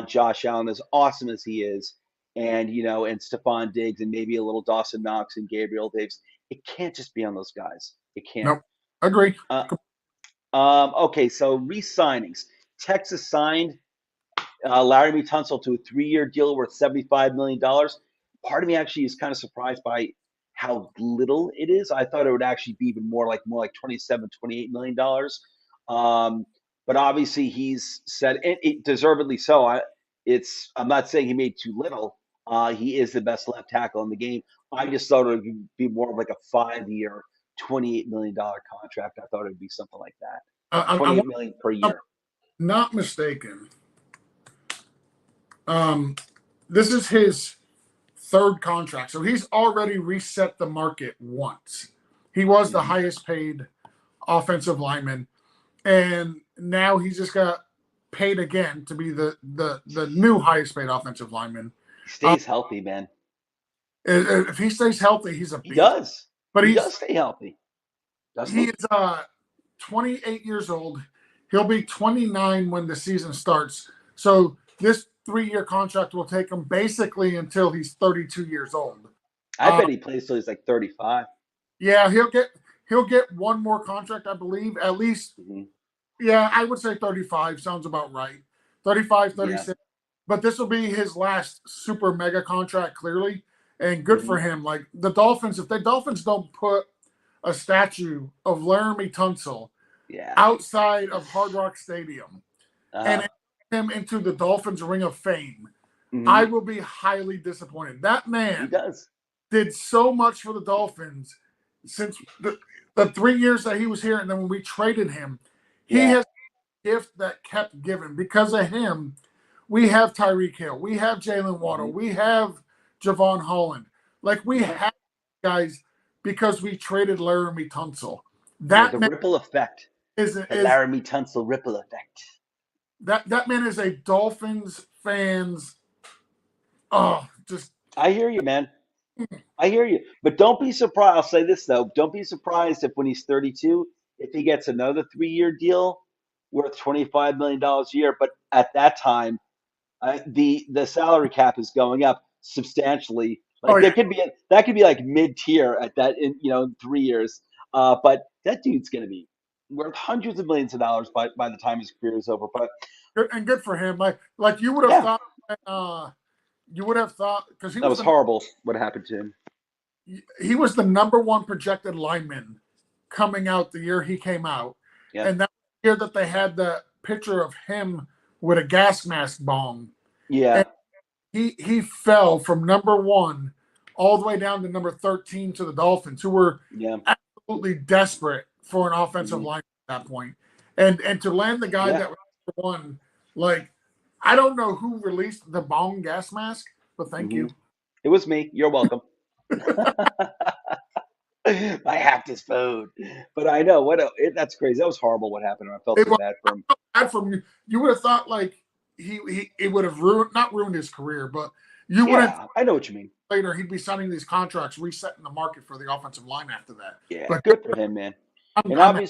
Josh Allen, as awesome as he is, and and Stephon Diggs and maybe a little Dawson Knox and Gabriel Davis. It can't just be on those guys. It can't. Nope. Agree. Okay, so re-signings. Texas signed Laremy Tunsil to a 3-year deal worth $75 million. Part of me actually is kind of surprised by how little it is. I thought it would actually be even more like $27, $28 million. But obviously he's said it deservedly so. I'm not saying he made too little. He is the best left tackle in the game. I just thought it would be more of like a 5-year, $28 million contract. I thought it would be something like that. $28 million per year. Not mistaken. This is his third contract, so he's already reset the market once. He was the highest paid offensive lineman, and now he's just got paid again to be the new highest paid offensive lineman. He stays healthy, man. If he stays healthy, he's a beast. He does. But he does stay healthy. He is 28 years old. He'll be 29 when the season starts. So this 3-year contract will take him basically until he's 32 years old. I bet he plays till he's like 35. Yeah, he'll get one more contract, I believe, at least. Mm-hmm. Yeah, I would say 35 sounds about right. 35, 36. Yeah. But this will be his last super mega contract, clearly, and good for him. Like the Dolphins, if the Dolphins don't put a statue of Laremy Tunsil outside of Hard Rock Stadium and him into the Dolphins Ring of Fame, I will be highly disappointed. That man did so much for the Dolphins, since the 3 years that he was here, and then when we traded him, he Yeah. has a gift that kept giving. Because of him, we have Tyreek Hill, we have Jalen Waddle, we have Javon Holland. Like we have guys because we traded Laramie Tunsil. Yeah, That the man ripple effect. is The Laramie Tunsil ripple effect. that man is a Dolphins fans. Oh, just I hear you, man. I hear you. But don't be surprised. I'll say this though. Don't be surprised if when he's 32, if he gets another 3-year deal worth $25 million a year. But at that time, the salary cap is going up substantially. oh Like yeah. that could be like mid tier at that in 3 years. But that dude's gonna be worth hundreds of millions of dollars by the time his career is over. But Good for him. Like you would have yeah, thought. You would have thought because that was horrible what happened to him. he was the number one projected lineman coming out the year he came out, Yeah, and that year that they had the picture of him with a gas mask bong, yeah, and he fell from number one all the way down to number 13 to the Dolphins, who were yeah, absolutely desperate for an offensive mhm, line at that point, and to land the guy yeah. that was number one, like I don't know who released the bong gas mask, but thank hmm you. It was me. You're welcome. I hacked his phone, but I know that's crazy. That was horrible. What happened? I felt It so was bad for him. bad from you. You would have thought like he it would have not ruined his career, but you would have Yeah, I know what you mean. later he'd be signing these contracts, resetting the market for the offensive line after that. Yeah, But good for him, man. And I'm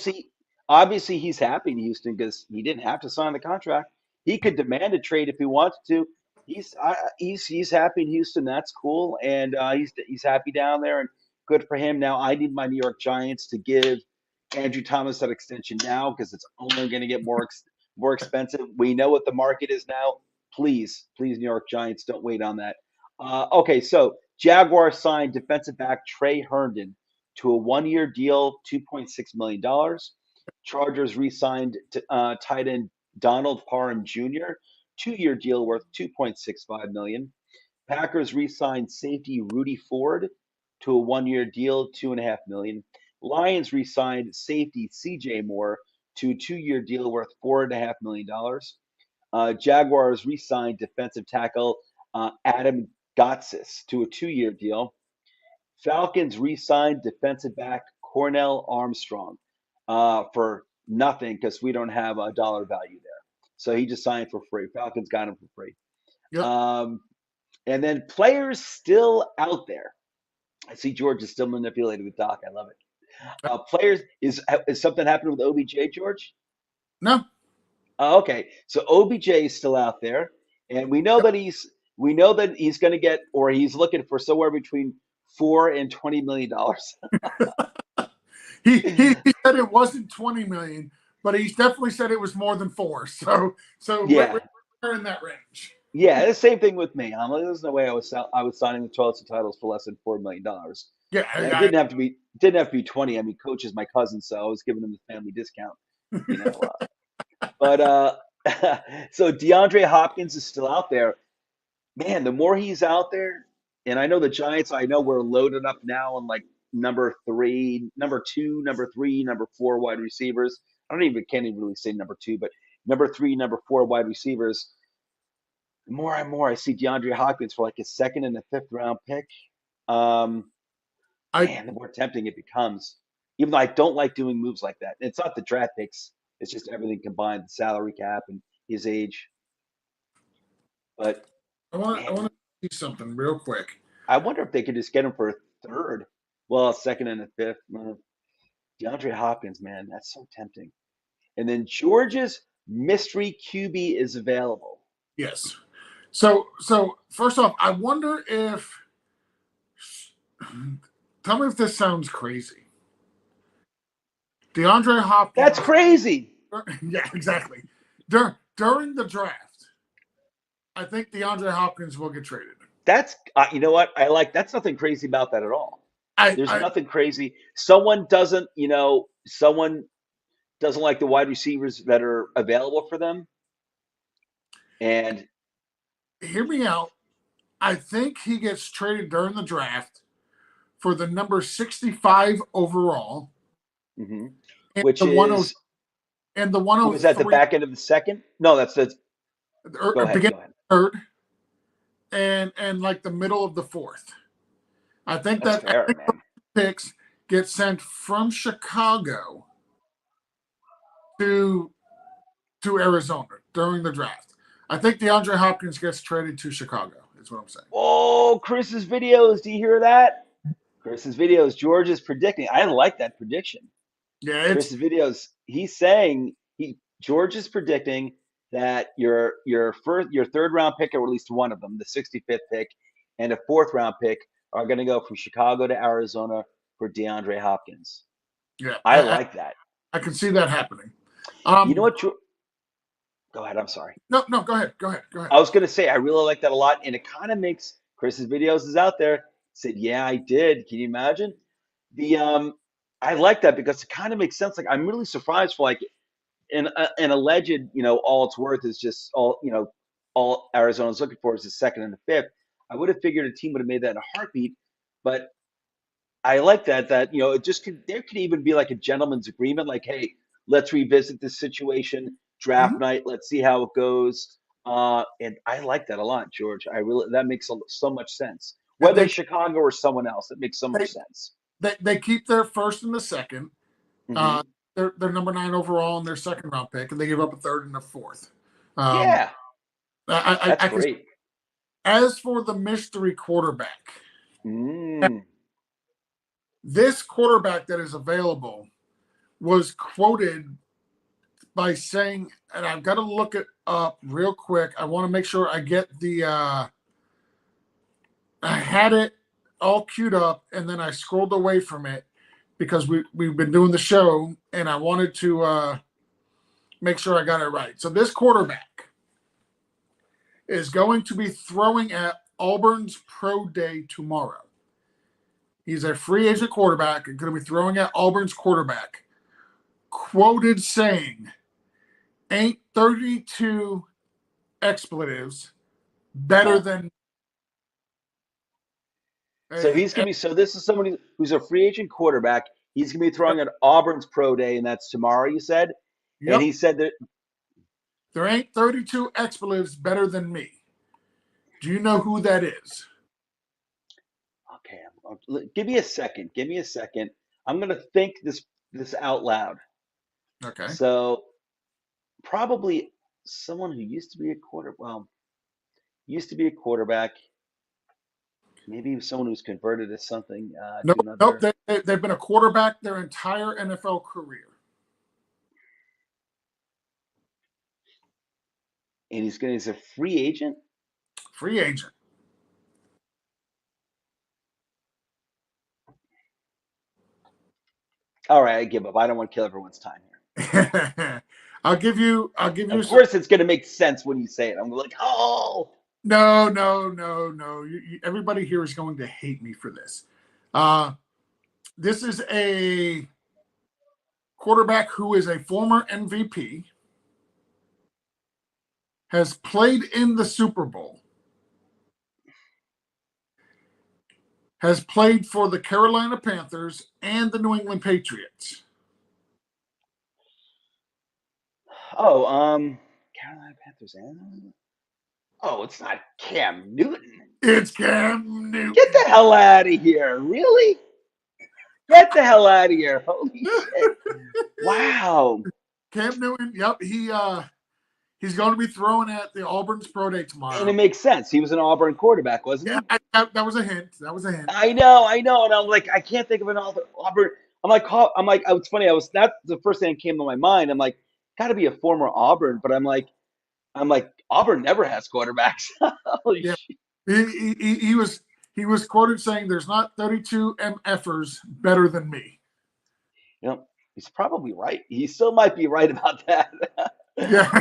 obviously, he's happy in Houston because he didn't have to sign the contract. He could demand a trade if he wanted to. He's happy in Houston. That's cool, and he's happy down there, and good for him. Now I need my New York Giants to give Andrew Thomas that extension now because it's only going to get more expensive. We know what the market is now. Please, please, New York Giants, don't wait on that. Okay, so Jaguars signed defensive back Trey Herndon to a 1-year deal, $2.6 million. Chargers re-signed tight end Donald Parham Jr. 2-year deal worth $2.65 million. Packers re-signed safety Rudy Ford to a 1-year deal, $2.5 million. Lions re-signed safety C.J. Moore to a 2-year deal worth $4.5 million. Jaguars re-signed defensive tackle Adam Gotsis to a 2-year deal. Falcons re-signed defensive back Cornell Armstrong for nothing because we don't have a dollar value there. So he just signed for free. Falcons got him for free. yep. Um, and then players still out there. I see George is still manipulating with Doc. I love it. Players is something happening with OBJ, George? No. Okay, so OBJ is still out there, and we know that he's going to get or he's looking for somewhere between $4 and $20 million. He said it wasn't 20 million, but he's definitely said it was more than four. So Yeah, we're in that range. yeah, the same thing with me. I'm like, there's no way I was signing the 12 titles for less than $4 million. Yeah, And it didn't have to be 20. I mean, coach is my cousin, so I was giving him the family discount, you know. But so DeAndre Hopkins is still out there. Man, the more he's out there, and I know the Giants, I know we're loaded up now on like number three, number two, number three, number four wide receivers. Can't even really say number two, but number three, number four wide receivers. The more and more I see DeAndre Hopkins for like a second and a fifth round pick. Um, I Man, the more tempting it becomes. Even though I don't like doing moves like that. It's not the draft picks, it's just everything combined, the salary cap and his age. But I man, want to see something real quick. I wonder if they could just get him for a third. Well, a second and a fifth. DeAndre Hopkins, man, that's so tempting. And then Georgia's mystery QB is available. Yes. So first off, I wonder if tell me if this sounds crazy. DeAndre Hopkins. That's crazy. Yeah, exactly. During the draft, I think DeAndre Hopkins will get traded. That's you know what I like. That's nothing crazy about that at all. There's I nothing crazy. Someone doesn't like the wide receivers that are available for them, and hear me out. I think he gets traded during the draft for the number 65 overall, hmm and Which the 10 is and the was at the 103 back end of the second. No, that's the. Go or ahead. beginning Go ahead. third, and like the middle of the fourth. I think That's that fair, man. picks get sent from Chicago to Arizona during the draft. I think DeAndre Hopkins gets traded to Chicago. Is what I'm saying. Oh, Chris's videos. Do you hear that? Chris's videos. George is predicting. I like that prediction. Yeah, it's Chris's videos. He's saying George is predicting that your third round pick, or at least one of them, the 65th pick, and a fourth round pick are going to go from Chicago to Arizona for DeAndre Hopkins. yeah. I like that. I can see that happening. You know what? Go ahead. I'm sorry. No, go ahead. Go ahead. I was going to say I really like that a lot, and it kind of makes Chris's videos is out there. Said, yeah, I did. Can you imagine? I like that because it kind of makes sense. Like I'm really surprised for like an alleged, all it's worth is just all Arizona's looking for is the second and the fifth. I would have figured a team would have made that in a heartbeat, but I like that it just there could even be like a gentleman's agreement, like, hey, let's revisit this situation, draft Mhm. night, let's see how it goes. And I like that a lot, George. That makes so much sense. Whether They, it's Chicago or someone else, it makes so much they, sense. they keep their first and the second. hmm Uh, they're number 9 overall in their second round pick, and they give up a third and a fourth. Um, Yeah, I that's can. great. As for the mystery quarterback, Mm. this quarterback that is available was quoted by saying, and I've got to look it up real quick. I want to make sure I get the. I had it all queued up, and then I scrolled away from it because we've been doing the show, and I wanted to make sure I got it right. So this quarterback is going to be throwing at Auburn's Pro Day tomorrow. He's a free agent quarterback and going to be throwing at Auburn's quarterback. Quoted saying, "Ain't 32 expletives better Uh-huh. than So a." he's gonna be. So this is somebody who's a free agent quarterback. He's gonna be throwing at Auburn's pro day, and that's tomorrow. You said, and Yep, he said that. there ain't 32 expletives better than me. Do you know who that is? Okay, give me a second. Give me a second. I'm gonna think this out loud. Okay. So probably someone who used to be a used to be a quarterback. Maybe someone who's converted to something to Nope. another. They've been a quarterback their entire NFL career. And he's a free agent. Free agent. All right, I give up. I don't want to kill everyone's time here. I'll give you. Of course, it's gonna make sense when you say it. I'm like, oh. No. Everybody here is going to hate me for this. This is a quarterback who is a former MVP, has played in the Super Bowl, has played for the Carolina Panthers and the New England Patriots. Oh, Carolina Panthers. Oh, it's not Cam Newton. It's Cam Newton. Get the hell out of here! Really? Get the hell out of here! Holy shit! Wow. Cam Newton. Yep, he's going to be throwing at the Auburn's Pro Day And tomorrow. it makes sense. He was an Auburn quarterback, wasn't he? Yeah, that was a hint. I know. And I'm like, I can't think of an Auburn. I'm like, it's funny. That's the first thing that came to my mind. I'm like, got to be a former Auburn, but I'm like, Auburn never has quarterbacks. Holy Yeah, shit. he was quoted saying, "There's not 32 MFers better than me." He's probably right. He still might be right about that. Yeah.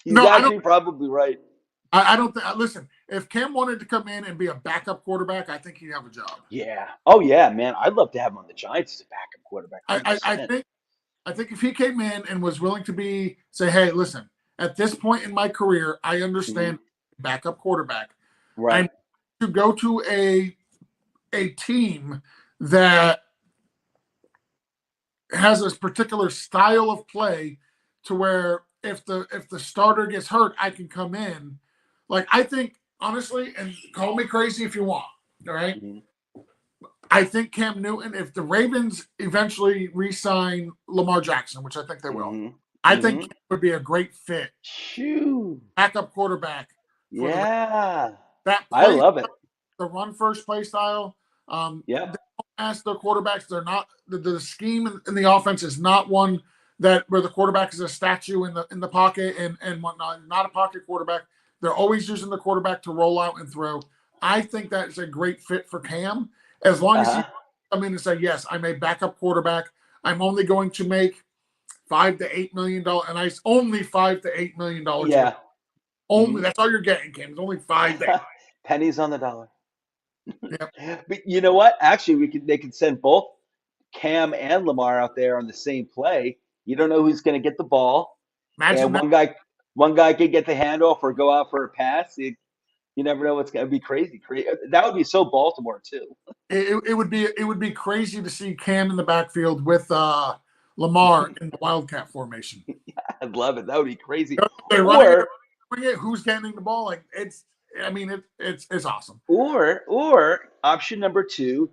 He's No, actually probably right. I don't think. Listen, if Cam wanted to come in and be a backup quarterback, I think he'd have a job. Yeah. Oh yeah, man. I'd love to have him on the Giants as a backup quarterback. I think if he came in and was willing to say, "Hey, listen, at this point in my career, I understand backup quarterback. Right. I to go to a a team that has a particular style of play to where if the starter gets hurt, I can come in. Like I think honestly, and call me crazy if you want, all right? Mhm. I think Cam Newton, if the Ravens eventually re-sign Lamar Jackson, which I think they will, Mhm. I think Mhm. Cam would be a great fit, Shoo. backup quarterback for the Yeah. that I play, love it. the run first play style. They Yep. don't ask their quarterbacks. They're not the scheme in the offense is not one that where the quarterback is a statue in the pocket and whatnot. Not a pocket quarterback. They're always using the quarterback to roll out and throw. I think that is a great fit for Cam as long as he Uh-huh. come in and say, yes, I'm a backup quarterback. I'm only going to make $5 to $8 million, and I only $5 to $8 million. Yeah. Only Mhm. that's all you're getting, Cam. It's only 5 to 8. Pennies on the dollar. Yep. But you know what? Actually, they could send both Cam and Lamar out there on the same play. You don't know who's going to get the ball, Imagine and that. one guy could get the handoff or go out for a pass. You never know what's going to be crazy. That would be so Baltimore too. It would be crazy to see Cam in the backfield with Lamar in the Wildcat formation. I'd love it. That would be crazy. They're Or running it. Who's getting the ball? Like it's. I mean, it's awesome. or option number two,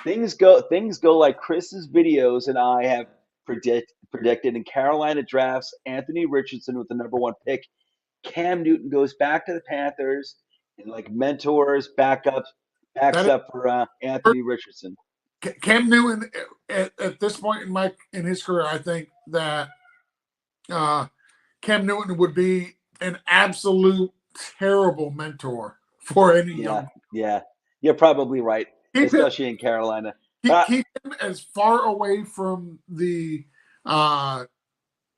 things go like Chris's videos and I have predicted in Carolina drafts Anthony Richardson with the number one pick. Cam Newton goes back to the Panthers and like mentors, backs That up for is Anthony Richardson. Cam Newton at this point in his career. I think that uh, Cam Newton would be an absolute terrible mentor for any Yeah, young. yeah, you're probably right, Keep him especially in Carolina. keep, But keep him as far away from uh,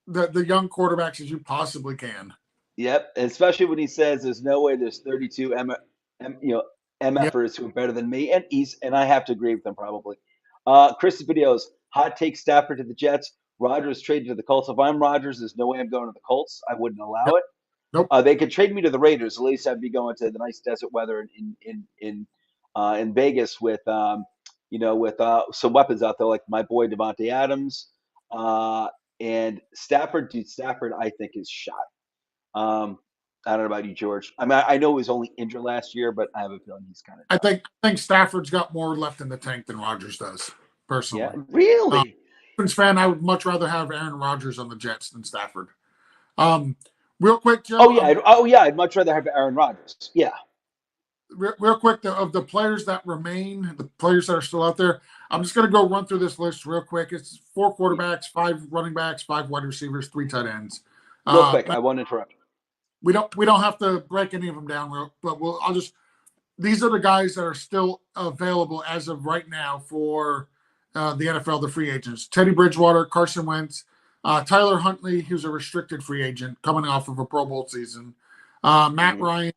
the young quarterbacks as you possibly can. yep, especially when he says there's no way there's 32 Yep. MFers who are better than me, and I have to agree with them probably. Chris's videos, hot take Stafford to the Jets, Rodgers traded to the Colts. If I'm Rodgers, there's no way I'm going to the Colts. I wouldn't allow Yep. it. Nope. They could trade me to the Raiders. At least I'd be going to the nice desert weather in Vegas with with some weapons out there like my boy Devontae Adams and Stafford. Dude, Stafford I think is shot. Um, I don't know about you, George. I mean, I know he was only injured last year, but I have a feeling he's kind of I done. think Stafford's got more left in the tank than Rodgers does, Yeah, personally. really. Dolphins fan, I would much rather have Aaron Rodgers on the Jets than Stafford. Um, real quick, Oh Joe. yeah, I'd much rather have Aaron Rodgers. Yeah. Real quick, of the players that remain, the players that are still out there, I'm just going to go run through this list real quick. It's 4 quarterbacks, 5 running backs, 5 wide receivers, 3 tight ends. Real quick, But I won't interrupt. we don't have to break any of them down, but I'll just these are the guys that are still available as of right now for the NFL, the free agents. Teddy Bridgewater, Carson Wentz, Tyler Huntley, who's a restricted free agent coming off of a Pro Bowl season. Matt Mhm. Ryan.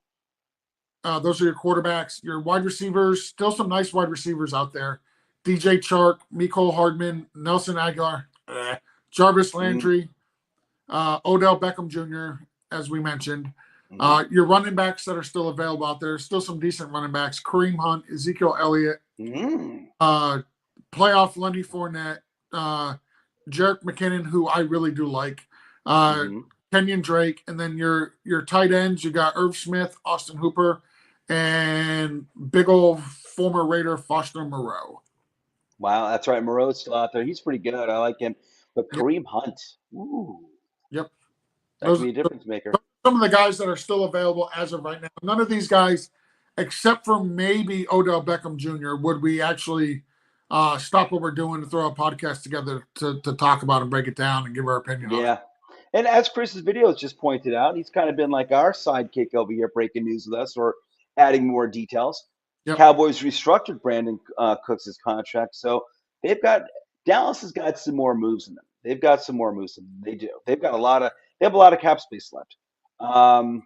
Those are your quarterbacks. Your wide receivers, still some nice wide receivers out there. DJ Chark, Mecole Hardman, Nelson Aguilar, Jarvis Mhm. Landry, Odell Beckham Jr., as we mentioned. Mhm. Your running backs that are still available out there, still some decent running backs. Kareem Hunt, Ezekiel Elliott, Mhm. uh, playoff Lenny Fournette, Jerick McKinnon, who I really do like, uh, Mhm. Kenyon Drake, and then your tight ends, you got Irv Smith, Austin Hooper, and big old former Raider Foster Moreau. Wow, that's right. Moreau's still out there. He's pretty good. I like him. But Yep, Kareem Hunt, ooh, yep. that could Those be a are difference maker. some of the guys that are still available as of right now. None of these guys, except for maybe Odell Beckham Jr., would we actually stop what we're doing to throw a podcast together to talk about and break it down and give our opinion on it. Yeah. And as Chris's videos just pointed out, he's kind of been like our sidekick over here, breaking news with us or adding more details. Yep. Cowboys restructured Brandon Cooks' contract, so they've got Dallas has got some more moves in them. They've got some more moves in them. They do. They have a lot of cap space left. Um,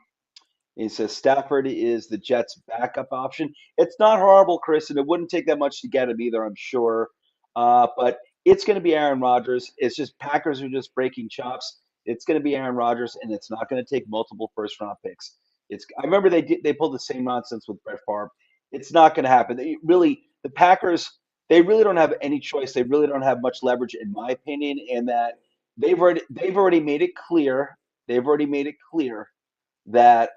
he says Stafford is the Jets' backup option. It's not horrible, Chris, and it wouldn't take that much to get him either, I'm sure. But it's going to be Aaron Rodgers. It's just Packers are just breaking chops. It's going to be Aaron Rodgers, and it's not going to take multiple first-round picks. I remember they pulled the same nonsense with Brett Favre. It's not going to happen. the Packers, they really don't have any choice. They really don't have much leverage, in my opinion, in that they've already made it clear. They've already made it clear that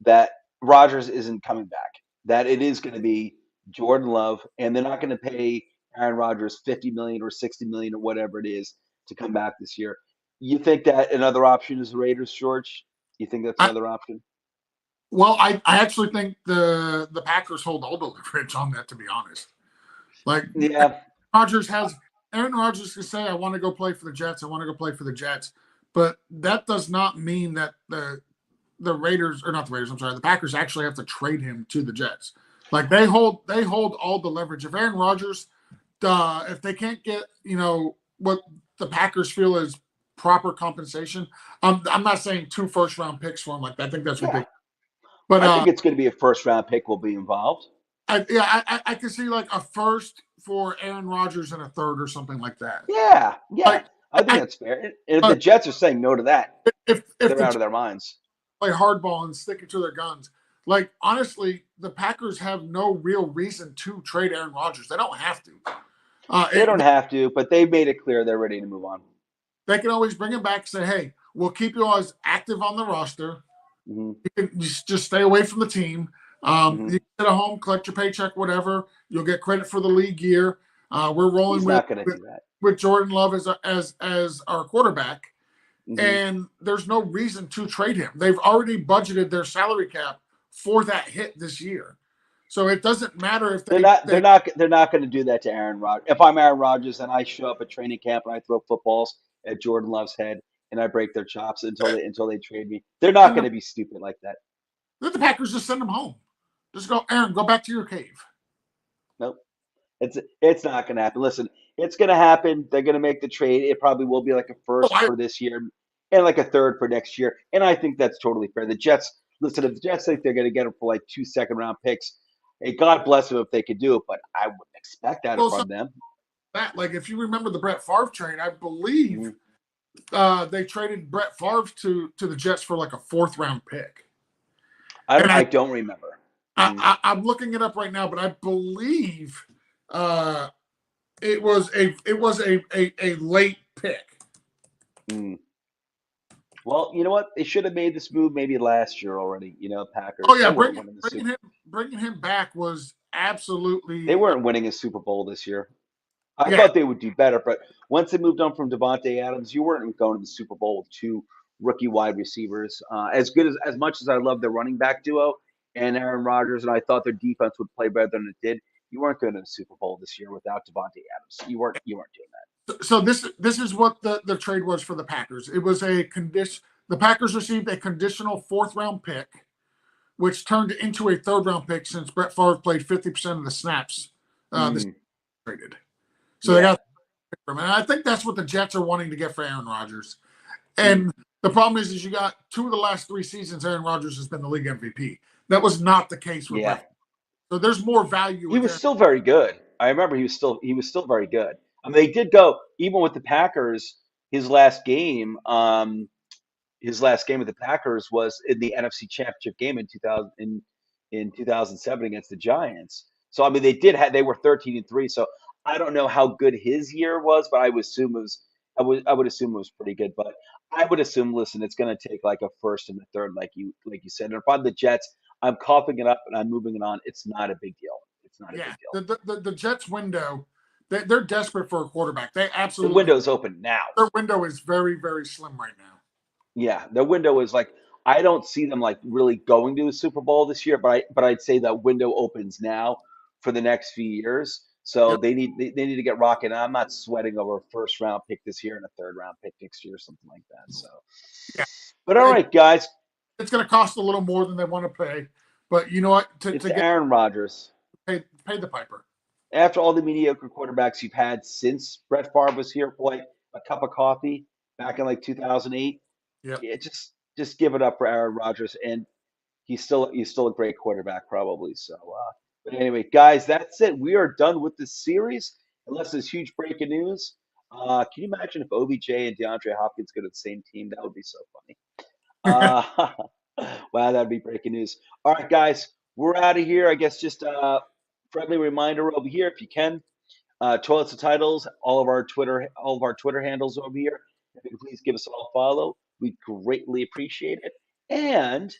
that Rodgers isn't coming back. That it is going to be Jordan Love, and they're not going to pay Aaron Rodgers 50 million or 60 million or whatever it is to come back this year. You think that another option is the Raiders, George? You think that's I, another option? well, I actually think the Packers hold all the leverage on that. To be honest, like Yeah, Rodgers has Aaron Rodgers can say, "I want to go play for the Jets. I want to go play for the Jets," but that does not mean that the Raiders or not the Raiders. I'm sorry, the Packers actually have to trade him to the Jets. Like they hold all the leverage. If Aaron Rodgers, if they can't get what the Packers feel is proper compensation, I'm not saying 2 first-round picks for him. Like I think that's yeah. ridiculous. But I think it's going to be a first round pick will be involved. I can see like a first for Aaron Rodgers and a third or something like that. Yeah, yeah. Like I think I, that's fair. And if uh, the Jets are saying no to that, if they're the out Jets of their minds. play hardball and stick it to their guns, like honestly, the Packers have no real reason to trade Aaron Rodgers. They don't have to. They don't have to, but they've made it clear they're ready to move on. They can always bring him back and say, "Hey, we'll keep you as active on the roster. Hmm. You can just stay away from the team. Hmm. You can sit at home, collect your paycheck, whatever. You'll get credit for the league year. We're rolling He's with, not going to with do that. with Jordan Love as our quarterback, Hmm. and there's no reason to trade him. They've already budgeted their salary cap for that hit this year, so it doesn't matter if They're they not. They're they not. They're not going to do that to Aaron Rodgers. If I'm Aaron Rodgers and I show up at training camp and I throw footballs at Jordan Love's head and I break their chops until they trade me, they're not then going to be stupid like that. the Packers just send him home. Just go, Aaron, go back to your cave. Nope. It's not going to happen. Listen, it's going to happen. They're going to make the trade. It probably will be like a Oh, first for this year and like a third for next year. And I think that's totally fair. The Jets, listen, if the Jets think they're going to get him for like 2 second-round picks, hey, God bless them if they could do it, but I wouldn't expect that well, so from them. that like if you remember the Brett Favre trade, I believe Mhm. they traded Brett Favre to the Jets for like a 4th-round pick. I, And I don't remember. Mhm. I'm looking it up right now, but I believe uh, it was a late pick. Mm. Well, you know what? They should have made this move maybe last year already. Packers. Oh They yeah, weren't winning the Super. bringing him back was They absolutely weren't winning a Super Bowl this year. I yeah. thought they would do better, but once they moved on from Devontae Adams, you weren't going to the Super Bowl with 2 rookie wide receivers. As good as much as I love their running back duo and Aaron Rodgers, and I thought their defense would play better than it did, you weren't going to the Super Bowl this year without Devontae Adams. You weren't doing that. So this is what the trade was for the Packers. It was a condition. The Packers received a conditional 4th-round pick, which turned into a 3rd-round pick since Brett Favre played 50% of the snaps. This Mm, traded, so they yeah, got from him. And I think that's what the Jets are wanting to get for Aaron Rodgers. mm, And the problem is you got 2 of the last 3 seasons Aaron Rodgers has been the league MVP. That was not the case with yeah. Brett. So there's more value He with was Aaron. still very good. I remember he was still very good. I mean, they did go even with the Packers. His last game, his last game with the Packers was in the NFC Championship game in 2007 against the Giants. So I mean, they were 13-3. So I don't know how good his year was, but I would assume it was pretty good. But I would assume, listen, it's going to take like a first and a third, like you said. And if I'm the Jets, I'm coughing it up and I'm moving it on. It's not a big deal. It's not a Yeah, big deal. the Jets window, they're desperate for a quarterback. They The absolutely window's open now. their window is very very slim right now. Yeah, the window is like I don't see them like really going to a Super Bowl this year, but I'd say that window opens now for the next few years. So Yep. they need to get rocking. I'm not sweating over a first round pick this year and a third round pick next year or something like that. So, Yeah, but all right, guys, it's going to cost a little more than they want to pay, but you know what? it's To get Aaron Rodgers. pay the piper. After all the mediocre quarterbacks you've had since Brett Favre was here for like a cup of coffee back in like 2008, Yep. yeah, just give it up for Aaron Rodgers, and he's still a great quarterback probably. So, but anyway, guys, that's it. We are done with the series. Unless there's huge breaking news. Can you imagine if OBJ and DeAndre Hopkins go to the same team? That would be so funny. Wow, that'd be breaking news. All right, guys, we're out of here. I guess just friendly reminder over here, if you can, Toilets and Titles, all of our Twitter handles over here. If you could please give us all a follow, we greatly appreciate it. And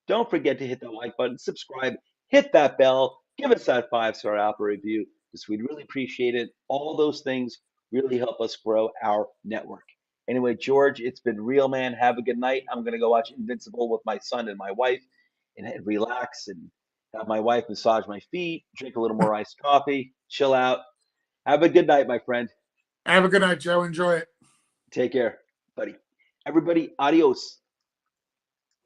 don't forget to hit that like button, subscribe, hit that bell, give us that 5-star Apple review, because we'd really appreciate it. All those things really help us grow our network. Anyway, George, it's been real, man. Have a good night. I'm gonna go watch Invincible with my son and my wife, and relax and have my wife massage my feet, drink a little more iced coffee, chill out. Have a good night, my friend. Have a good night, Joe. Enjoy it. Take care, buddy. Everybody, adios.